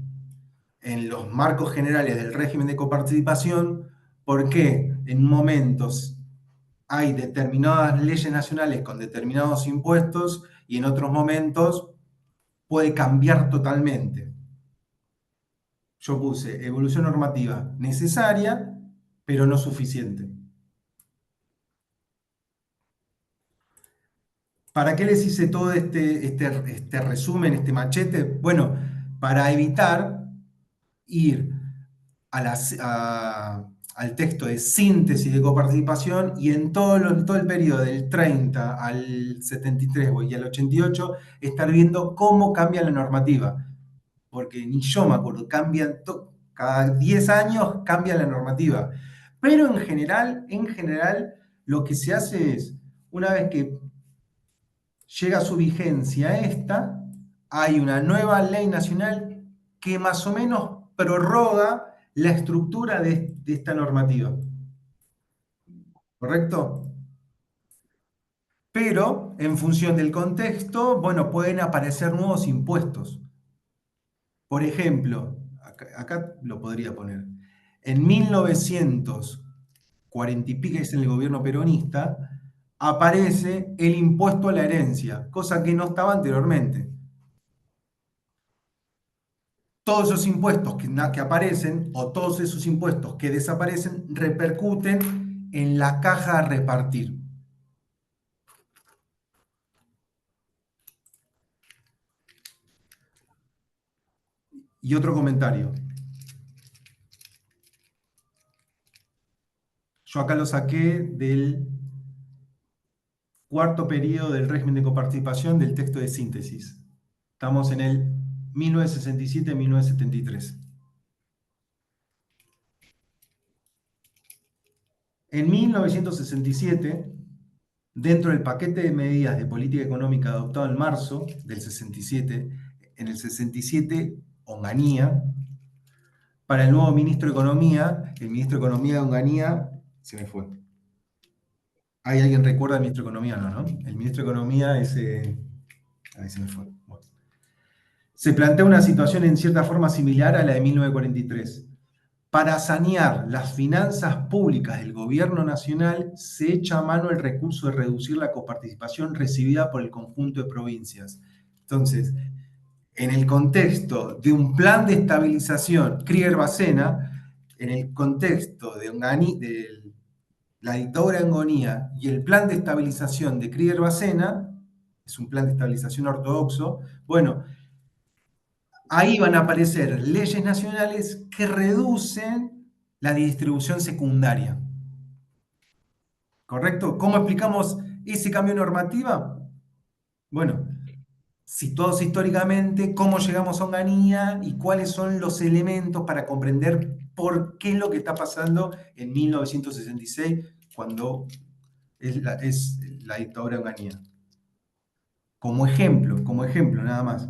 En los marcos generales del régimen de coparticipación, ¿por qué en momentos hay determinadas leyes nacionales con determinados impuestos y en otros momentos puede cambiar totalmente? Yo puse evolución normativa necesaria, pero no suficiente. ¿Para qué les hice todo este resumen, este machete? Bueno, para evitar ir al texto de síntesis de coparticipación y en todo el periodo del 30 al 73 y al 88 estar viendo cómo cambia la normativa. Porque ni yo me acuerdo, cada 10 años cambia la normativa. Pero en general, lo que se hace es, una vez que llega a su vigencia esta, hay una nueva ley nacional que más o menos prorroga la estructura de esta normativa. ¿Correcto? Pero en función del contexto, bueno, pueden aparecer nuevos impuestos. Por ejemplo, acá lo podría poner. En 1940 y pico, es en el gobierno peronista, aparece el impuesto a la herencia, cosa que no estaba anteriormente. Todos esos impuestos que aparecen o todos esos impuestos que desaparecen repercuten en la caja a repartir. Y otro comentario. Yo acá lo saqué del cuarto periodo del régimen de coparticipación del texto de síntesis. Estamos en el 1967-1973. En 1967, dentro del paquete de medidas de política económica adoptado en marzo del 67, en el 67, Onganía, para el nuevo ministro de Economía, el ministro de Economía de Onganía, se me fue. ¿Hay alguien recuerda al ministro de Economía? No. El ministro de Economía ahí se me fue. Bueno. Se plantea una situación en cierta forma similar a la de 1943. Para sanear las finanzas públicas del gobierno nacional, se echa a mano el recurso de reducir la coparticipación recibida por el conjunto de provincias. Entonces, en el contexto de un plan de estabilización Krieger-Bacena, en el contexto de la dictadura de Onganía y el plan de estabilización de Krieger-Bacena, es un plan de estabilización ortodoxo, bueno, ahí van a aparecer leyes nacionales que reducen la distribución secundaria. ¿Correcto? ¿Cómo explicamos ese cambio normativo? Bueno, situados históricamente, cómo llegamos a Onganía y cuáles son los elementos para comprender por qué lo que está pasando en 1966, cuando es la dictadura de Onganía. Como ejemplo nada más.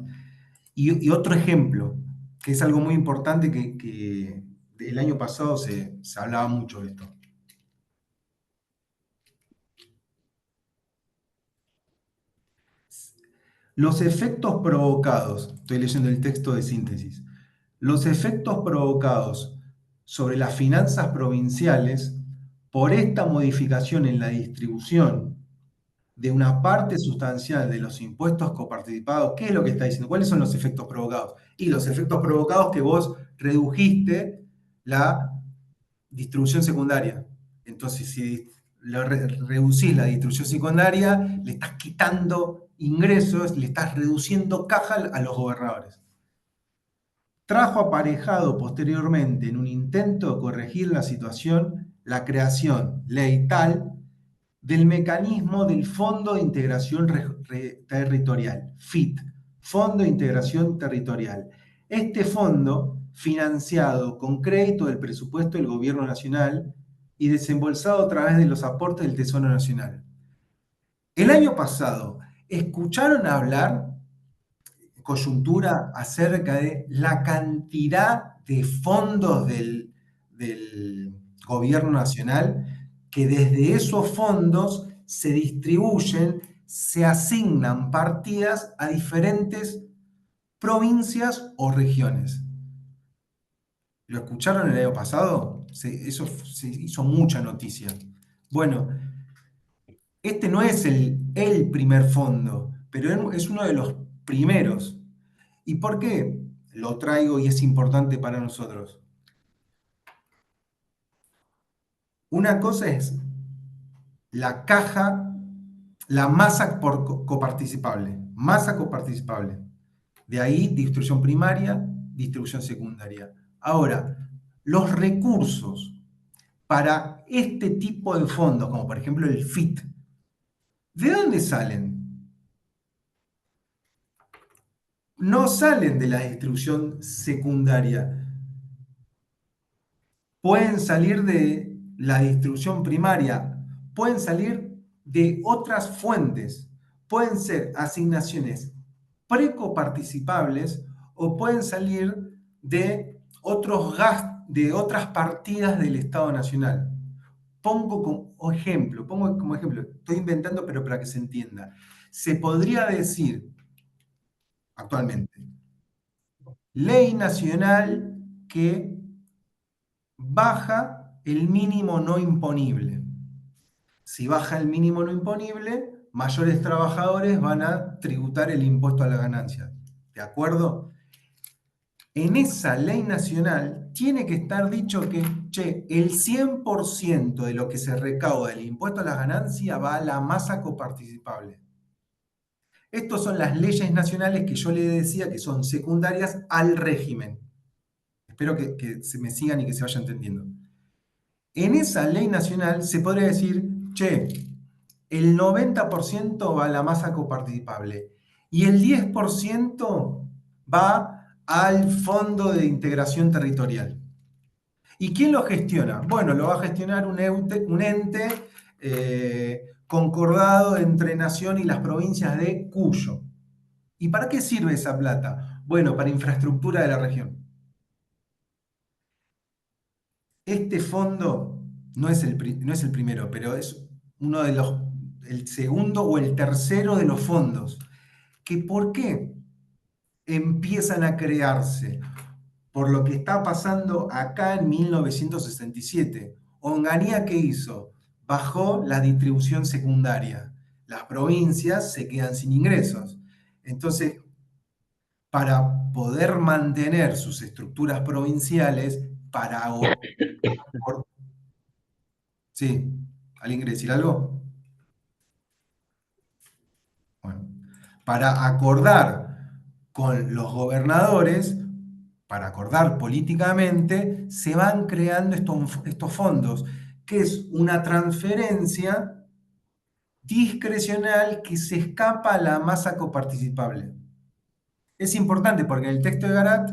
Y otro ejemplo, que es algo muy importante que el año pasado se hablaba mucho de esto. Los efectos provocados, estoy leyendo el texto de síntesis, los efectos provocados sobre las finanzas provinciales por esta modificación en la distribución de una parte sustancial de los impuestos coparticipados, ¿qué es lo que está diciendo? ¿Cuáles son los efectos provocados? Y los efectos provocados que vos redujiste la distribución secundaria. Entonces, si reducís la distribución secundaria, le estás quitando ingresos, le estás reduciendo caja a los gobernadores. Trajo aparejado posteriormente, en un intento de corregir la situación, la creación, ley tal, del mecanismo del Fondo de Integración Territorial, FIT, Fondo de Integración Territorial. Este fondo, financiado con crédito del presupuesto del Gobierno Nacional y desembolsado a través de los aportes del Tesoro Nacional. El año pasado, ¿escucharon hablar, coyuntura, acerca de la cantidad de fondos del Gobierno Nacional que desde esos fondos se distribuyen, se asignan partidas a diferentes provincias o regiones? ¿Lo escucharon el año pasado? Eso se hizo mucha noticia. Bueno, este no es el primer fondo, pero es uno de los primeros. ¿Y por qué lo traigo y es importante para nosotros? Una cosa es la caja, la masa coparticipable, masa coparticipable. De ahí distribución primaria, distribución secundaria. Ahora, los recursos para este tipo de fondos, como por ejemplo el FIT, ¿de dónde salen? No salen de la distribución secundaria. Pueden salir de la distribución primaria, pueden salir de otras fuentes, pueden ser asignaciones precoparticipables o pueden salir de otros gastos, de otras partidas del Estado Nacional. Pongo como ejemplo, estoy inventando pero para que se entienda. Se podría decir actualmente, ley nacional que baja el mínimo no imponible. Si baja el mínimo no imponible, mayores trabajadores van a tributar el impuesto a la ganancia. ¿De acuerdo? En esa ley nacional tiene que estar dicho que, che, el 100% de lo que se recauda del impuesto a la ganancia va a la masa coparticipable. Estas son las leyes nacionales que yo le decía que son secundarias al régimen. Espero que se me sigan y que se vaya entendiendo. En esa ley nacional se podría decir, che, el 90% va a la masa coparticipable y el 10% va al Fondo de Integración Territorial. ¿Y quién lo gestiona? Bueno, lo va a gestionar un ente concordado entre Nación y las provincias de Cuyo. ¿Y para qué sirve esa plata? Bueno, para infraestructura de la región. Este fondo no es el primero, pero es uno de el segundo o el tercero de los fondos. ¿Por qué empiezan a crearse? Por lo que está pasando acá en 1967. Onganía, ¿qué hizo? Bajó la distribución secundaria. Las provincias se quedan sin ingresos. Entonces, para poder mantener sus estructuras provinciales, sí. ¿Alguien quiere decir algo? Bueno, para acordar con los gobernadores, para acordar políticamente, se van creando estos fondos, que es una transferencia discrecional que se escapa a la masa coparticipable. Es importante porque en el texto de Garat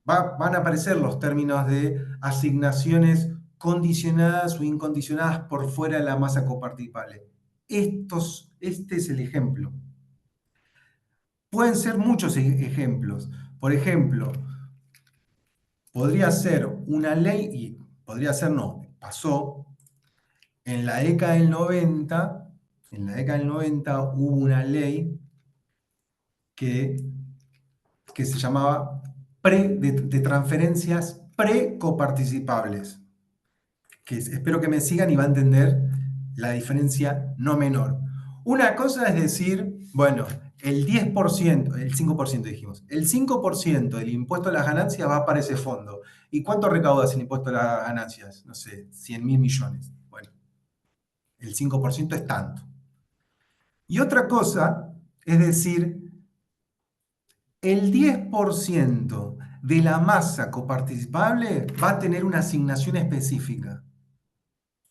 van a aparecer los términos de asignaciones condicionadas o incondicionadas por fuera de la masa coparticipable. Este es el ejemplo. Pueden ser muchos ejemplos. Por ejemplo, podría ser una ley, y podría ser no, pasó, en la década del 90, hubo una ley que se llamaba de transferencias precoparticipables, que espero que me sigan y va a entender la diferencia no menor. Una cosa es decir, bueno, el 10%, el 5% dijimos, el 5% del impuesto a las ganancias va para ese fondo. ¿Y cuánto recaudas el impuesto a las ganancias? No sé, 100.000 millones. Bueno, el 5% es tanto. Y otra cosa es decir, el 10% de la masa coparticipable va a tener una asignación específica.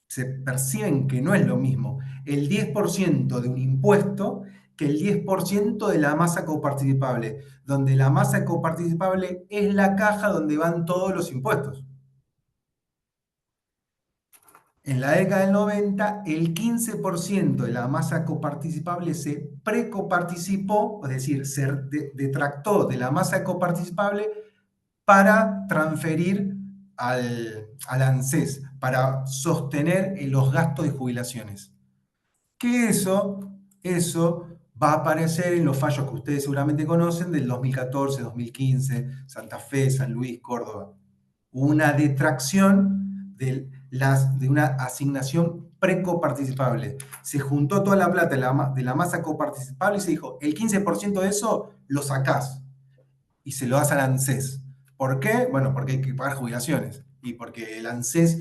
Se perciben que no es lo mismo el 10% de un impuesto que el 10% de la masa coparticipable, donde la masa coparticipable es la caja donde van todos los impuestos. En la década del 90, el 15% de la masa coparticipable se precoparticipó, es decir, se detractó de la masa coparticipable para transferir al ANSES, para sostener los gastos de jubilaciones. Que eso va a aparecer en los fallos que ustedes seguramente conocen del 2014, 2015, Santa Fe, San Luis, Córdoba. Una detracción de una asignación precoparticipable. Se juntó toda la plata de la masa coparticipable y se dijo, el 15% de eso lo sacás y se lo das al ANSES. ¿Por qué? Bueno, porque hay que pagar jubilaciones y porque el ANSES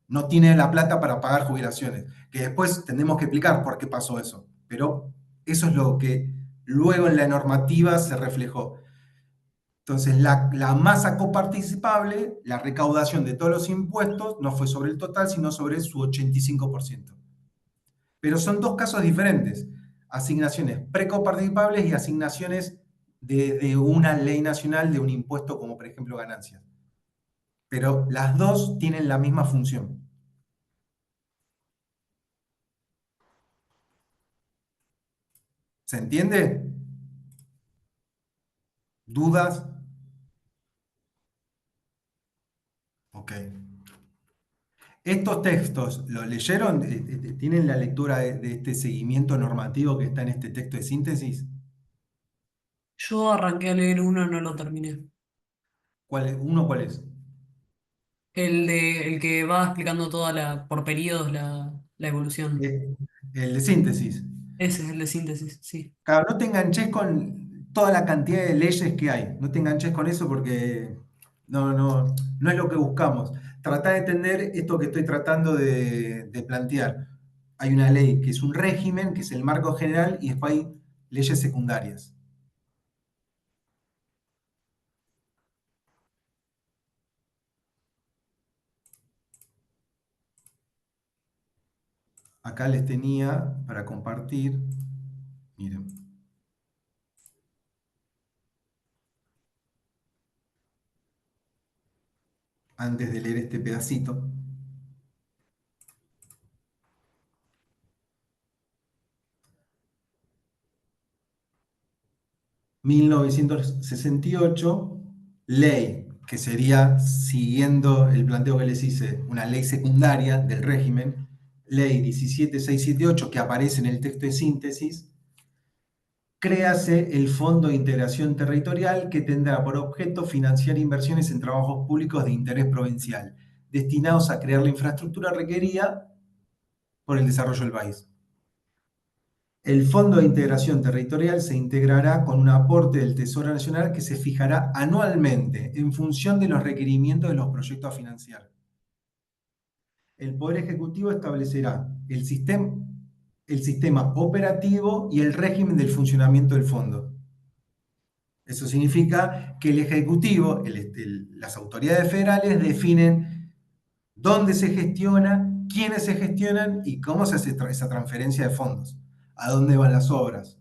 no tiene la plata para pagar jubilaciones, que después tendremos que explicar por qué pasó eso, pero eso es lo que luego en la normativa se reflejó. Entonces, la masa coparticipable, la recaudación de todos los impuestos, no fue sobre el total, sino sobre su 85%. Pero son dos casos diferentes, asignaciones precoparticipables y asignaciones de una ley nacional, de un impuesto como por ejemplo ganancias. Pero las dos tienen la misma función. ¿Se entiende? ¿Dudas? Ok. Estos textos, ¿los leyeron? ¿Tienen la lectura de este seguimiento normativo que está en este texto de síntesis? Yo arranqué a leer uno, no lo terminé. ¿Uno cuál es? El que va explicando por periodos la evolución. El de síntesis. Ese es el de síntesis, sí. Claro, no te enganches con toda la cantidad de leyes que hay. No te enganches con eso porque no es lo que buscamos. Trata de entender esto que estoy tratando de plantear. Hay una ley que es un régimen, que es el marco general, y después hay leyes secundarias. Acá les tenía para compartir. Miren. Antes de leer este pedacito. ...1968... ley, que sería, siguiendo el planteo que les hice, una ley secundaria del régimen, ley 17678, que aparece en el texto de síntesis, créase el Fondo de Integración Territorial, que tendrá por objeto financiar inversiones en trabajos públicos de interés provincial, destinados a crear la infraestructura requerida por el desarrollo del país. El Fondo de Integración Territorial se integrará con un aporte del Tesoro Nacional que se fijará anualmente en función de los requerimientos de los proyectos a financiar. el Poder Ejecutivo establecerá el sistema operativo y el régimen del funcionamiento del fondo. Eso significa que el Ejecutivo, las autoridades federales definen dónde se gestiona, quiénes se gestionan y cómo se hace esa transferencia de fondos, a dónde van las obras.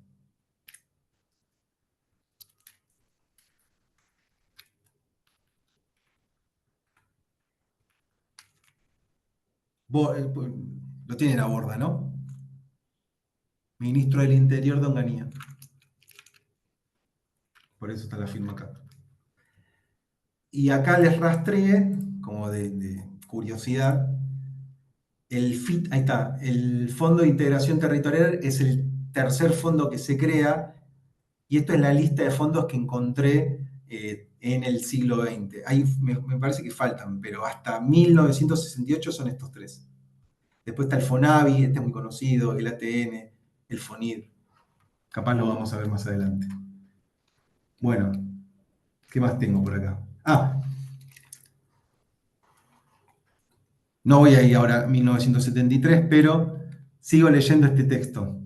Lo tienen a Borda, ¿no? Ministro del Interior de Onganía. Por eso está la firma acá. Y acá les rastreé, como de curiosidad, el FIT, ahí está, el Fondo de Integración Territorial es el tercer fondo que se crea, y esto es la lista de fondos que encontré en el siglo XX. Ahí me parece que faltan, pero hasta 1968 son estos tres. Después está el FONAVI, este es muy conocido, el ATN, el FONID. Capaz lo vamos a ver más adelante. Bueno, ¿qué más tengo por acá? No voy a ir ahora a 1973, pero sigo leyendo este texto.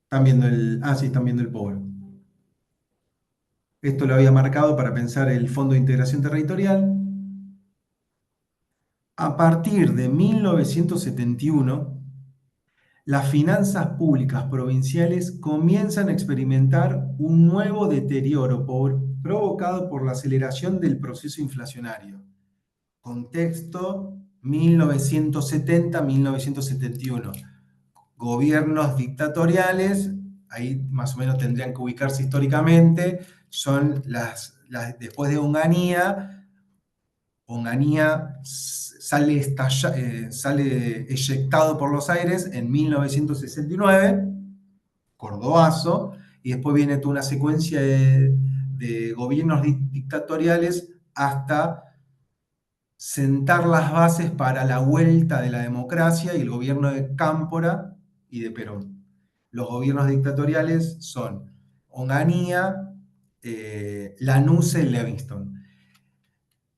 ¿Están viendo sí, están viendo el pobre. Esto lo había marcado para pensar el Fondo de Integración Territorial. A partir de 1971, las finanzas públicas provinciales comienzan a experimentar un nuevo deterioro provocado por la aceleración del proceso inflacionario. Contexto 1970-1971. Gobiernos dictatoriales, ahí más o menos tendrían que ubicarse históricamente, son después de Onganía sale eyectado por los aires en 1969, Cordobazo, y después viene toda una secuencia de gobiernos dictatoriales hasta sentar las bases para la vuelta de la democracia y el gobierno de Cámpora y de Perón. Los gobiernos dictatoriales son Onganía, Lanusse y Livingston.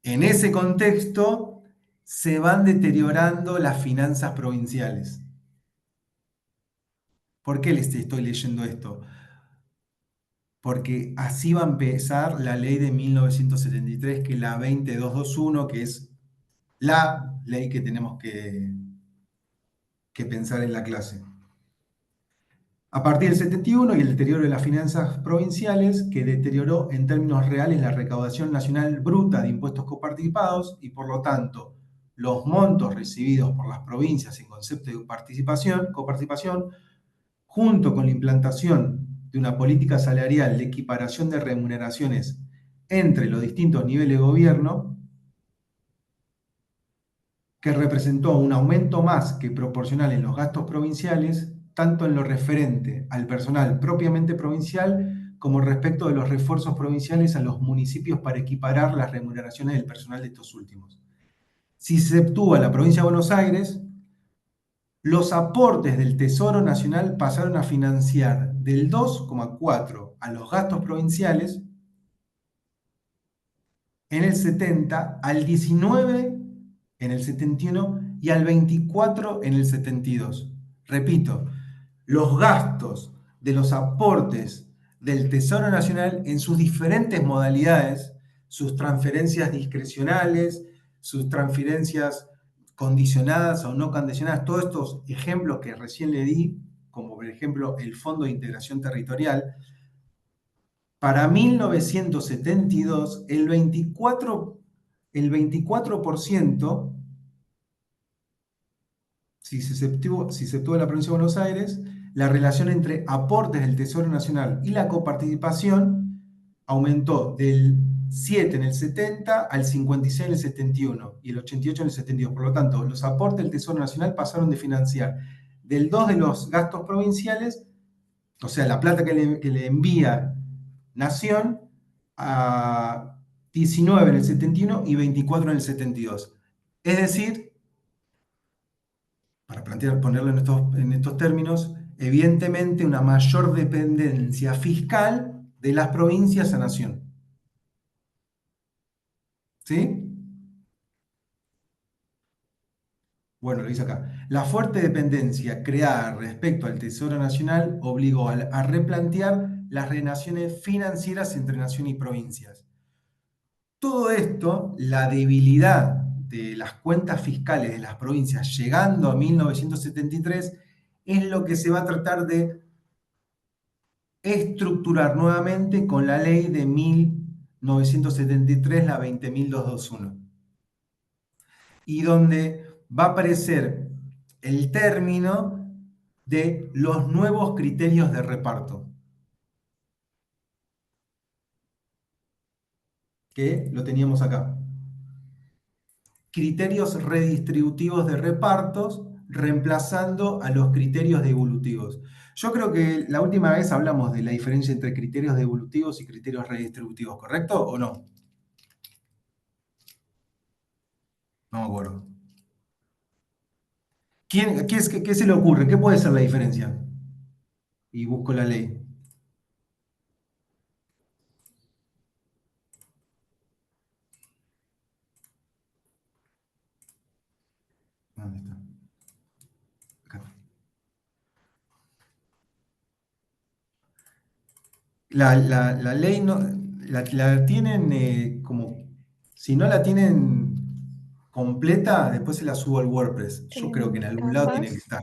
En ese contexto se van deteriorando las finanzas provinciales. ¿Por qué les estoy leyendo esto? Porque así va a empezar la ley de 1973, que es la 20221, que es la ley que tenemos que pensar en la clase. A partir del 71 y el deterioro de las finanzas provinciales, que deterioró en términos reales la recaudación nacional bruta de impuestos coparticipados y por lo tanto los montos recibidos por las provincias en concepto de coparticipación, junto con la implantación de una política salarial de equiparación de remuneraciones entre los distintos niveles de gobierno, que representó un aumento más que proporcional en los gastos provinciales, tanto en lo referente al personal propiamente provincial, como respecto de los refuerzos provinciales a los municipios para equiparar las remuneraciones del personal de estos últimos. Si se exceptúa la provincia de Buenos Aires, los aportes del Tesoro Nacional pasaron a financiar del 2,4% a los gastos provinciales en el 70, al 19% en el 71 y al 24% en el 72. Repito, los gastos de los aportes del Tesoro Nacional en sus diferentes modalidades, sus transferencias discrecionales, sus transferencias condicionadas o no condicionadas, todos estos ejemplos que recién le di, como por ejemplo el Fondo de Integración Territorial, para 1972 el 24%, si se exceptúa la provincia de Buenos Aires, la relación entre aportes del Tesoro Nacional y la coparticipación aumentó del 7 en el 70 al 56 en el 71 y el 88 en el 72. Por lo tanto, los aportes del Tesoro Nacional pasaron de financiar del 2 de los gastos provinciales, o sea, la plata que le envía Nación, a 19 en el 71 y 24 en el 72. Es decir, para ponerlo en estos términos, evidentemente una mayor dependencia fiscal de las provincias a Nación. ¿Sí? Bueno, lo dice acá. La fuerte dependencia creada respecto al Tesoro Nacional obligó a replantear las relaciones financieras entre nación y provincias. Todo esto, la debilidad de las cuentas fiscales de las provincias llegando a 1973, es lo que se va a tratar de estructurar nuevamente con la ley de 1973, la 20.221, y donde va a aparecer el término de los nuevos criterios de reparto, que lo teníamos acá. Criterios redistributivos de repartos, reemplazando a los criterios devolutivos. Yo creo que la última vez hablamos de la diferencia entre criterios devolutivos y criterios redistributivos, ¿correcto o no? No me acuerdo. ¿Qué se le ocurre? ¿Qué puede ser la diferencia? Y busco la ley. ¿Dónde está? Acá. La ley no, la tienen como, si no la tienen completa, después se la subo al WordPress. Yo creo que en algún lado tiene que Capaz, estar.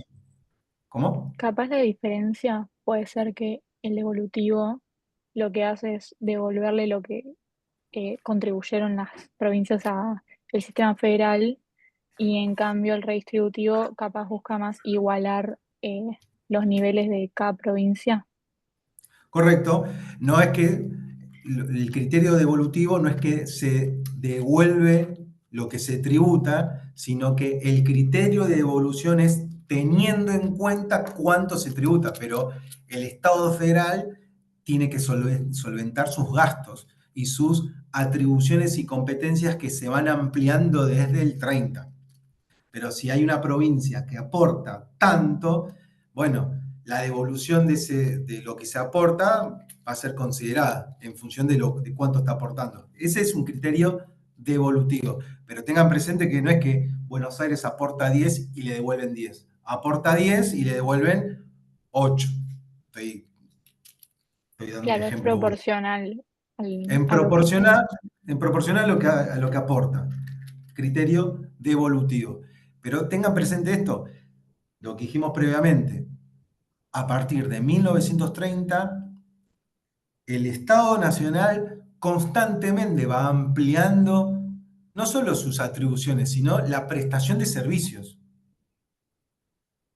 ¿Cómo? capaz la diferencia puede ser que el devolutivo lo que hace es devolverle lo que contribuyeron las provincias al sistema federal y en cambio el redistributivo capaz busca más igualar los niveles de cada provincia. Correcto. No es que el criterio devolutivo no es que se devuelve lo que se tributa, sino que el criterio de devolución es teniendo en cuenta cuánto se tributa, pero el Estado federal tiene que solventar sus gastos y sus atribuciones y competencias que se van ampliando desde el 30. Pero si hay una provincia que aporta tanto, bueno, la devolución de lo que se aporta va a ser considerada en función de cuánto está aportando. Ese es un criterio devolutivo. Pero tengan presente que no es que Buenos Aires aporta 10 y le devuelven 10. Aporta 10 y le devuelven 8. Estoy dando un Claro, es ejemplo burdo. proporcional En a lo que se... proporcional, a lo que aporta. Criterio devolutivo. Pero tengan presente esto, lo que dijimos previamente. A partir de 1930, el Estado Nacional constantemente va ampliando no solo sus atribuciones, sino la prestación de servicios.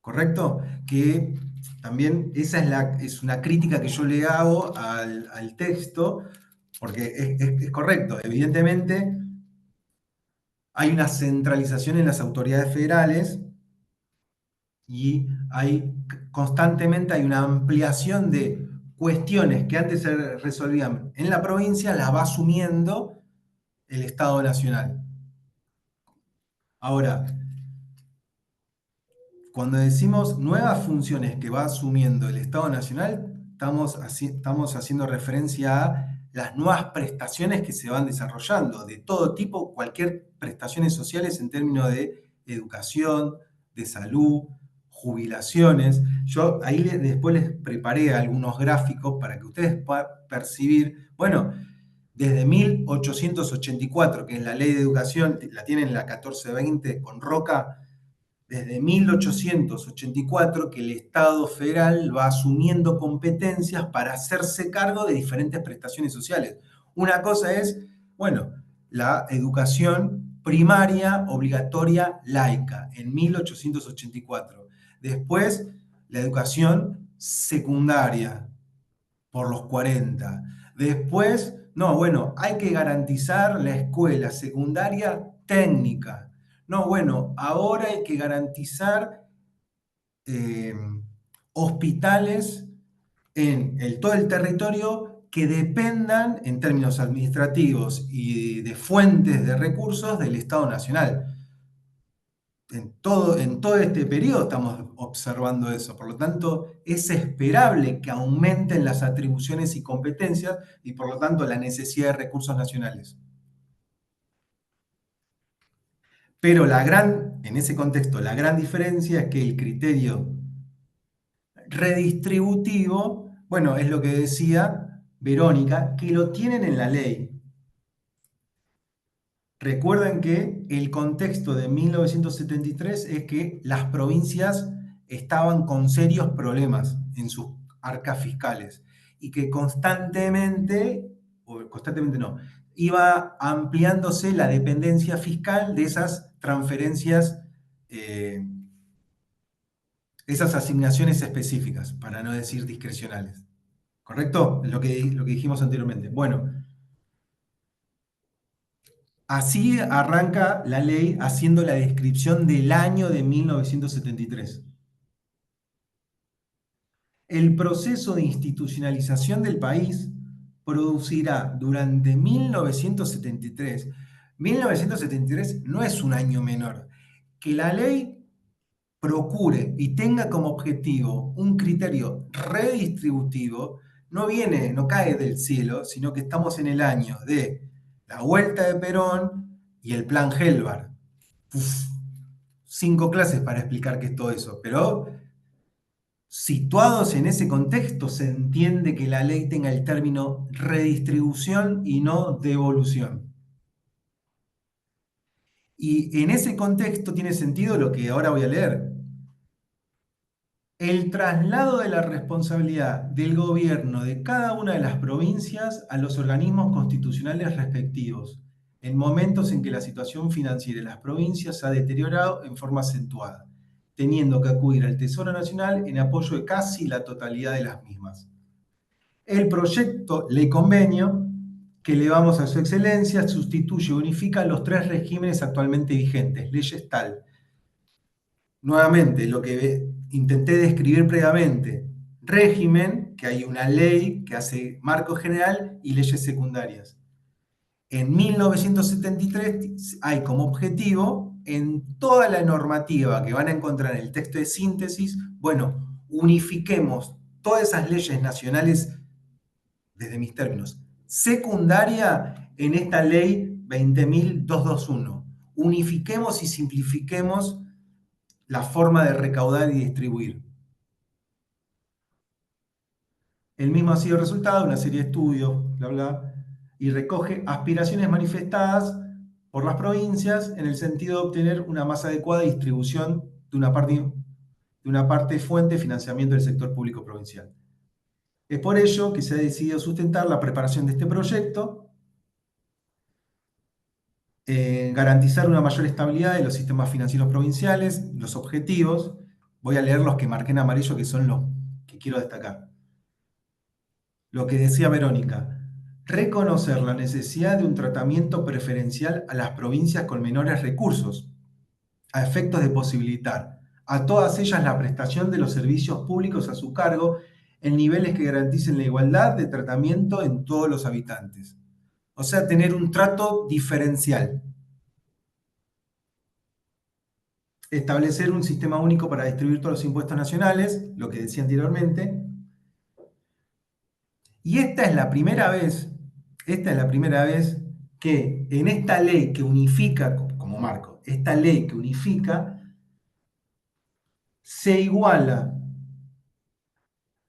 ¿Correcto? Que también esa es una crítica que yo le hago al texto, porque es correcto. Evidentemente, hay una centralización en las autoridades federales y constantemente hay una ampliación de cuestiones que antes se resolvían en la provincia, las va asumiendo el Estado Nacional. Ahora, cuando decimos nuevas funciones que va asumiendo el Estado Nacional, estamos haciendo referencia a las nuevas prestaciones que se van desarrollando, de todo tipo, cualquier prestaciones sociales en términos de educación, de salud, jubilaciones. Yo ahí después les preparé algunos gráficos para que ustedes puedan percibir, bueno, desde 1884, que es la ley de educación, la tienen la 1420 con Roca, desde 1884 que el Estado federal va asumiendo competencias para hacerse cargo de diferentes prestaciones sociales. Una cosa es, bueno, la educación primaria obligatoria laica en 1884. Después, la educación secundaria por los 40. Después, no, bueno, hay que garantizar la escuela secundaria técnica. No, bueno, ahora hay que garantizar eh, hospitales en todo el territorio que dependan en términos administrativos y de fuentes de recursos del Estado Nacional. En todo este periodo estamos observando eso. Por lo tanto, es esperable que aumenten las atribuciones y competencias y por lo tanto la necesidad de recursos nacionales. Pero en ese contexto, la gran diferencia es que el criterio redistributivo, bueno, es lo que decía Verónica, que lo tienen en la ley. Recuerden que el contexto de 1973 es que las provincias estaban con serios problemas en sus arcas fiscales y que constantemente no, iba ampliándose la dependencia fiscal de esas transferencias, esas asignaciones específicas, para no decir discrecionales. ¿Correcto? Lo que dijimos anteriormente. Bueno, así arranca la ley haciendo la descripción del año de 1973. El proceso de institucionalización del país producirá durante 1973. 1973 no es un año menor. Que la ley procure y tenga como objetivo un criterio redistributivo no cae del cielo, sino que estamos en el año de la vuelta de Perón y el plan Helvar. 5 clases para explicar qué es todo eso, pero situados en ese contexto se entiende que la ley tenga el término redistribución y no devolución. Y en ese contexto tiene sentido lo que ahora voy a leer. El traslado de la responsabilidad del gobierno de cada una de las provincias a los organismos constitucionales respectivos, en momentos en que la situación financiera de las provincias se ha deteriorado en forma acentuada, teniendo que acudir al Tesoro Nacional en apoyo de casi la totalidad de las mismas. El proyecto Ley Convenio, que elevamos a su excelencia, sustituye y unifica los 3 regímenes actualmente vigentes, leyes tal. Nuevamente, lo que intenté describir previamente, régimen, que hay una ley que hace marco general y leyes secundarias. En 1973 hay como objetivo, en toda la normativa que van a encontrar en el texto de síntesis, bueno, unifiquemos todas esas leyes nacionales, desde mis términos, secundaria en esta ley 20.221. Unifiquemos y simplifiquemos la forma de recaudar y distribuir. El mismo ha sido el resultado de una serie de estudios, bla, bla, y recoge aspiraciones manifestadas por las provincias en el sentido de obtener una más adecuada distribución de una parte fuente de financiamiento del sector público provincial. Es por ello que se ha decidido sustentar la preparación de este proyecto, garantizar una mayor estabilidad de los sistemas financieros provinciales, los objetivos. Voy a leer los que marqué en amarillo, que son los que quiero destacar. Lo que decía Verónica, reconocer la necesidad de un tratamiento preferencial a las provincias con menores recursos, a efectos de posibilitar a todas ellas la prestación de los servicios públicos a su cargo en niveles que garanticen la igualdad de tratamiento en todos los habitantes. O sea, tener un trato diferencial. Establecer un sistema único para distribuir todos los impuestos nacionales, lo que decía anteriormente. Y esta es la primera vez que en esta ley que unifica, como marco, esta ley que unifica, se iguala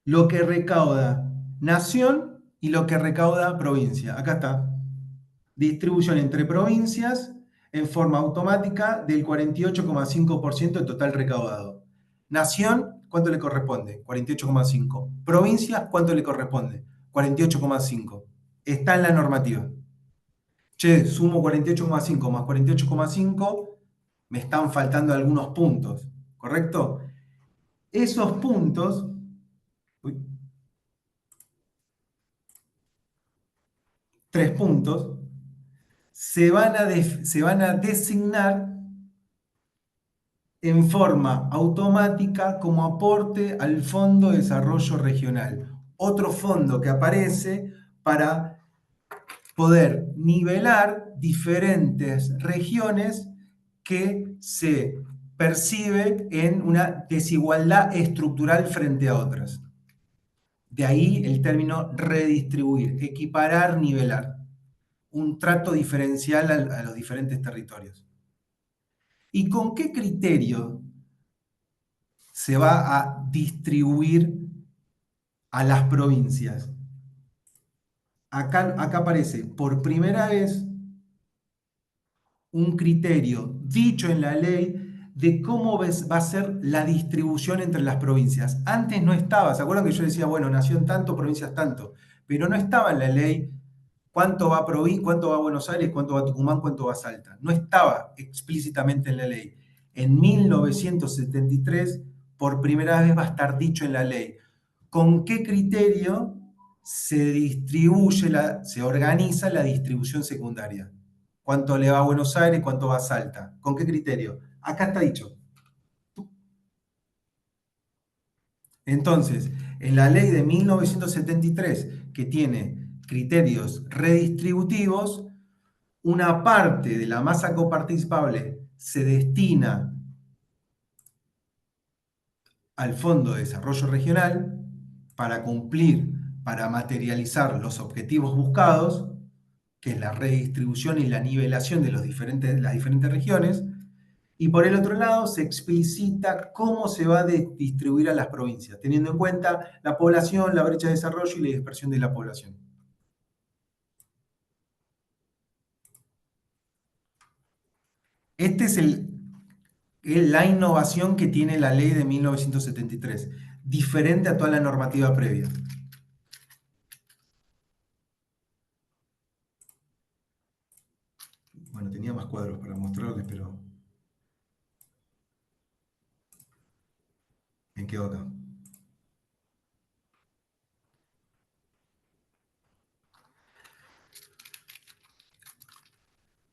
lo que recauda nación y lo que recauda provincia. Acá está. Distribución entre provincias en forma automática del 48,5% del total recaudado. Nación, ¿cuánto le corresponde? 48,5. Provincias, ¿cuánto le corresponde? 48,5. Está en la normativa. Che, sumo 48,5 más 48,5, me están faltando algunos puntos, ¿correcto? Esos puntos, 3 puntos, se van a designar en forma automática como aporte al Fondo de Desarrollo Regional. Otro fondo que aparece para poder nivelar diferentes regiones que se percibe en una desigualdad estructural frente a otras. De ahí el término redistribuir, equiparar, nivelar. Un trato diferencial a los diferentes territorios. ¿Y con qué criterio se va a distribuir a las provincias? Acá aparece por primera vez un criterio dicho en la ley de cómo va a ser la distribución entre las provincias. Antes no estaba, ¿se acuerdan que yo decía, bueno, nación tanto, provincias tanto? Pero no estaba en la ley cuánto va a cuánto va a Buenos Aires, cuánto va a Tucumán, cuánto va a Salta. No estaba explícitamente en la ley. En 1973, por primera vez va a estar dicho en la ley. ¿Con qué criterio se distribuye, se organiza la distribución secundaria? ¿Cuánto le va a Buenos Aires, cuánto va a Salta? ¿Con qué criterio? Acá está dicho. Entonces, en la ley de 1973, que tiene criterios redistributivos, una parte de la masa coparticipable se destina al Fondo de Desarrollo Regional para cumplir, para materializar los objetivos buscados, que es la redistribución y la nivelación de las diferentes regiones, y por el otro lado se explicita cómo se va a distribuir a las provincias, teniendo en cuenta la población, la brecha de desarrollo y la dispersión de la población. Esta es la innovación que tiene la ley de 1973, diferente a toda la normativa previa. Bueno, tenía más cuadros para mostrarles, pero me quedo acá.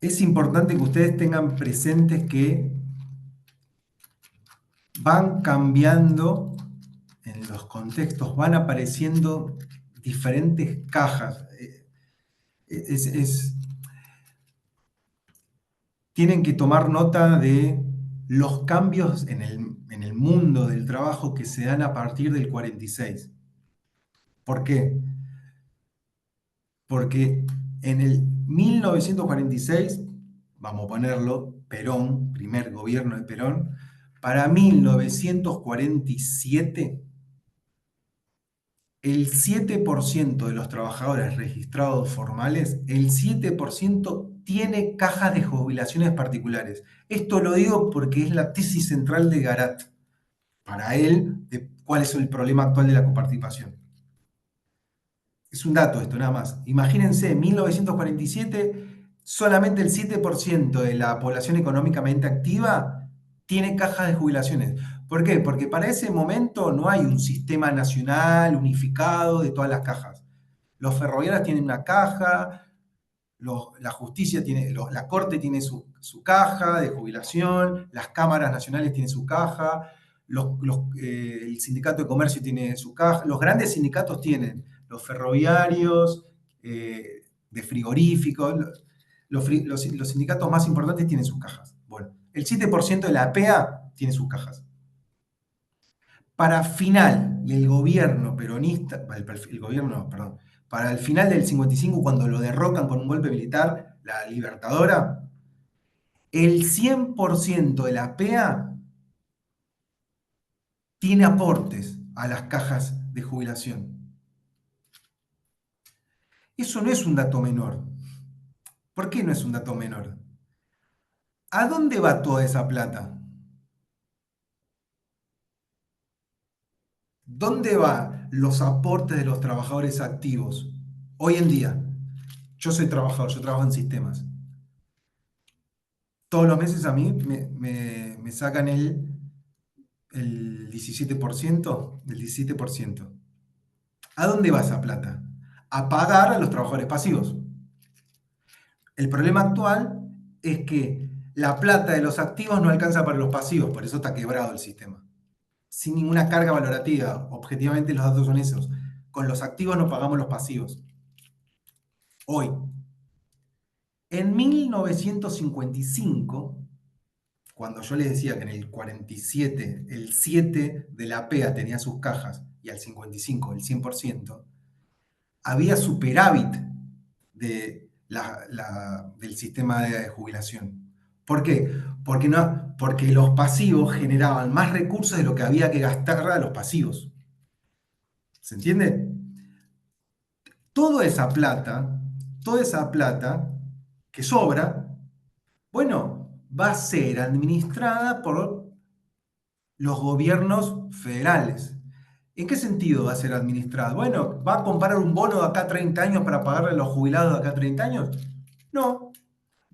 Es importante que ustedes tengan presentes que van cambiando en los contextos, van apareciendo diferentes cajas. Tienen que tomar nota de los cambios en el mundo del trabajo que se dan a partir del 46. ¿Por qué? Porque en el 1946, vamos a ponerlo, Perón, primer gobierno de Perón, para 1947, el 7% de los trabajadores registrados formales, el 7% tiene cajas de jubilaciones particulares. Esto lo digo porque es la tesis central de Garat, para él, de cuál es el problema actual de la coparticipación. Es un dato esto, nada más. Imagínense, en 1947, solamente el 7% de la población económicamente activa tiene cajas de jubilaciones. ¿Por qué? Porque para ese momento no hay un sistema nacional unificado de todas las cajas. Los ferroviarios tienen una caja, la justicia tiene, la corte tiene su caja de jubilación, las cámaras nacionales tienen su caja, el sindicato de comercio tiene su caja, los grandes sindicatos tienen, los ferroviarios, de frigoríficos, los sindicatos más importantes tienen sus cajas. Bueno, el 7% de la APEA tiene sus cajas. Para final del gobierno peronista, para el final del 55, cuando lo derrocan con un golpe militar, la Libertadora, el 100% de la PEA tiene aportes a las cajas de jubilación. Eso no es un dato menor. ¿Por qué no es un dato menor? ¿A dónde va toda esa plata? ¿Dónde van los aportes de los trabajadores activos? Hoy en día, yo soy trabajador, yo trabajo en sistemas. Todos los meses a mí me sacan el 17%, del 17%. ¿A dónde va esa plata? A pagar a los trabajadores pasivos. El problema actual es que la plata de los activos no alcanza para los pasivos, por eso está quebrado el sistema. Sin ninguna carga valorativa, objetivamente los datos son esos. Con los activos no pagamos los pasivos. Hoy. En 1955, cuando yo les decía que en el 47 el 7 de la PEA tenía sus cajas y al 55 el 100%, había superávit del sistema de jubilación. ¿Por qué? porque los pasivos generaban más recursos de lo que había que gastar a los pasivos. ¿Se entiende? Toda esa plata que sobra, bueno, va a ser administrada por los gobiernos federales. ¿En qué sentido va a ser administrada? Bueno, ¿va a comprar un bono de acá a 30 años para pagarle a los jubilados de acá a 30 años? No,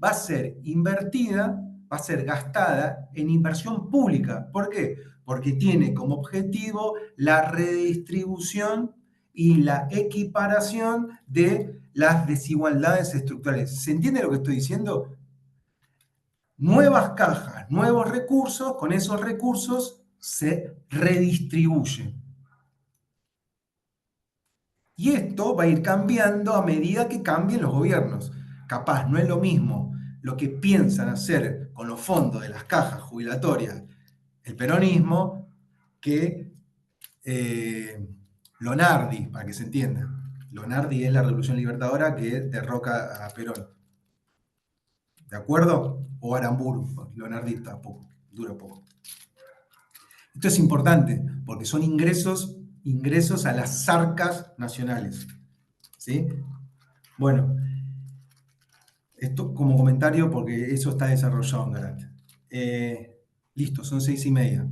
va a ser invertida, va a ser gastada en inversión pública. ¿Por qué? Porque tiene como objetivo la redistribución y la equiparación de las desigualdades estructurales. ¿Se entiende lo que estoy diciendo? Nuevas cajas, nuevos recursos, con esos recursos se redistribuyen. Y esto va a ir cambiando a medida que cambien los gobiernos. Capaz no es lo mismo lo que piensan hacer con los fondos de las cajas jubilatorias el peronismo que Lonardi, para que se entienda. Lonardi es la Revolución Libertadora que derroca a Perón. ¿De acuerdo? O Aramburu, Lonardi tampoco, dura poco. Esto es importante porque son ingresos a las arcas nacionales. ¿Sí? Bueno, esto como comentario porque eso está desarrollado en Garat. Listo, son 6:30.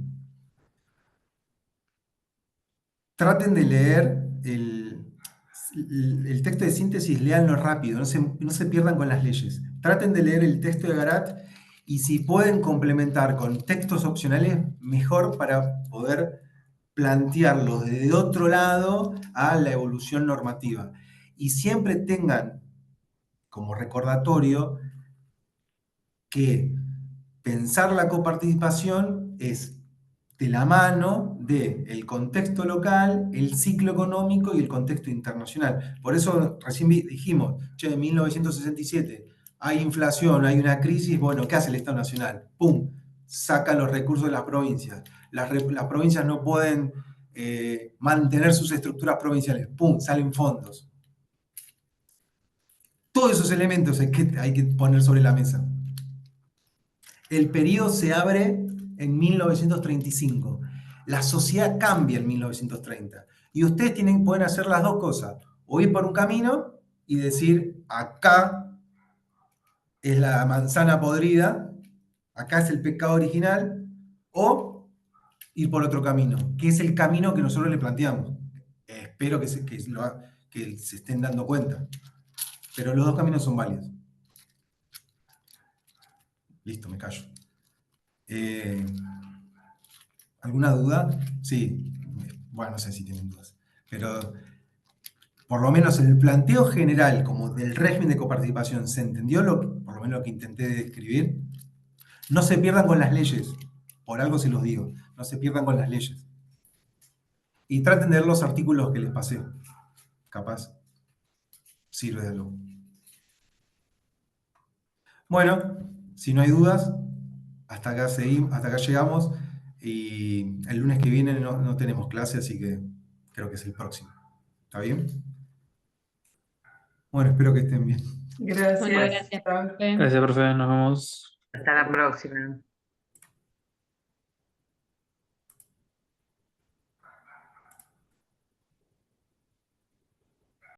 Traten de leer el texto de síntesis, léanlo rápido, no se pierdan con las leyes. Traten de leer el texto de Garat y si pueden complementar con textos opcionales, mejor para poder plantearlos de otro lado a la evolución normativa. Y siempre tengan como recordatorio que pensar la coparticipación es de la mano del contexto local, el ciclo económico y el contexto internacional. Por eso recién dijimos, che, en 1967 hay inflación, hay una crisis, bueno, ¿qué hace el Estado Nacional? ¡Pum! Saca los recursos de las provincias. Las provincias no pueden mantener sus estructuras provinciales. ¡Pum! Salen fondos. Todos esos elementos hay que poner sobre la mesa. El periodo se abre en 1935. La sociedad cambia en 1930. Y ustedes pueden hacer las dos cosas. O ir por un camino y decir, acá es la manzana podrida, acá es el pecado original, o ir por otro camino, que es el camino que nosotros le planteamos. Espero que se estén dando cuenta. Pero los dos caminos son válidos. Listo, me callo. ¿Alguna duda? Sí. Bueno, no sé si tienen dudas. Pero por lo menos el planteo general como del régimen de coparticipación, ¿se entendió por lo menos lo que intenté describir? No se pierdan con las leyes. Por algo se los digo. No se pierdan con las leyes. Y traten de leer los artículos que les pasé. Capaz sirve de algo. Bueno, si no hay dudas, hasta acá llegamos. Y el lunes que viene no tenemos clase, así que creo que es el próximo. ¿Está bien? Bueno, espero que estén bien. Gracias. Bueno, gracias, profe. Gracias, profe. Nos vemos. Hasta la próxima.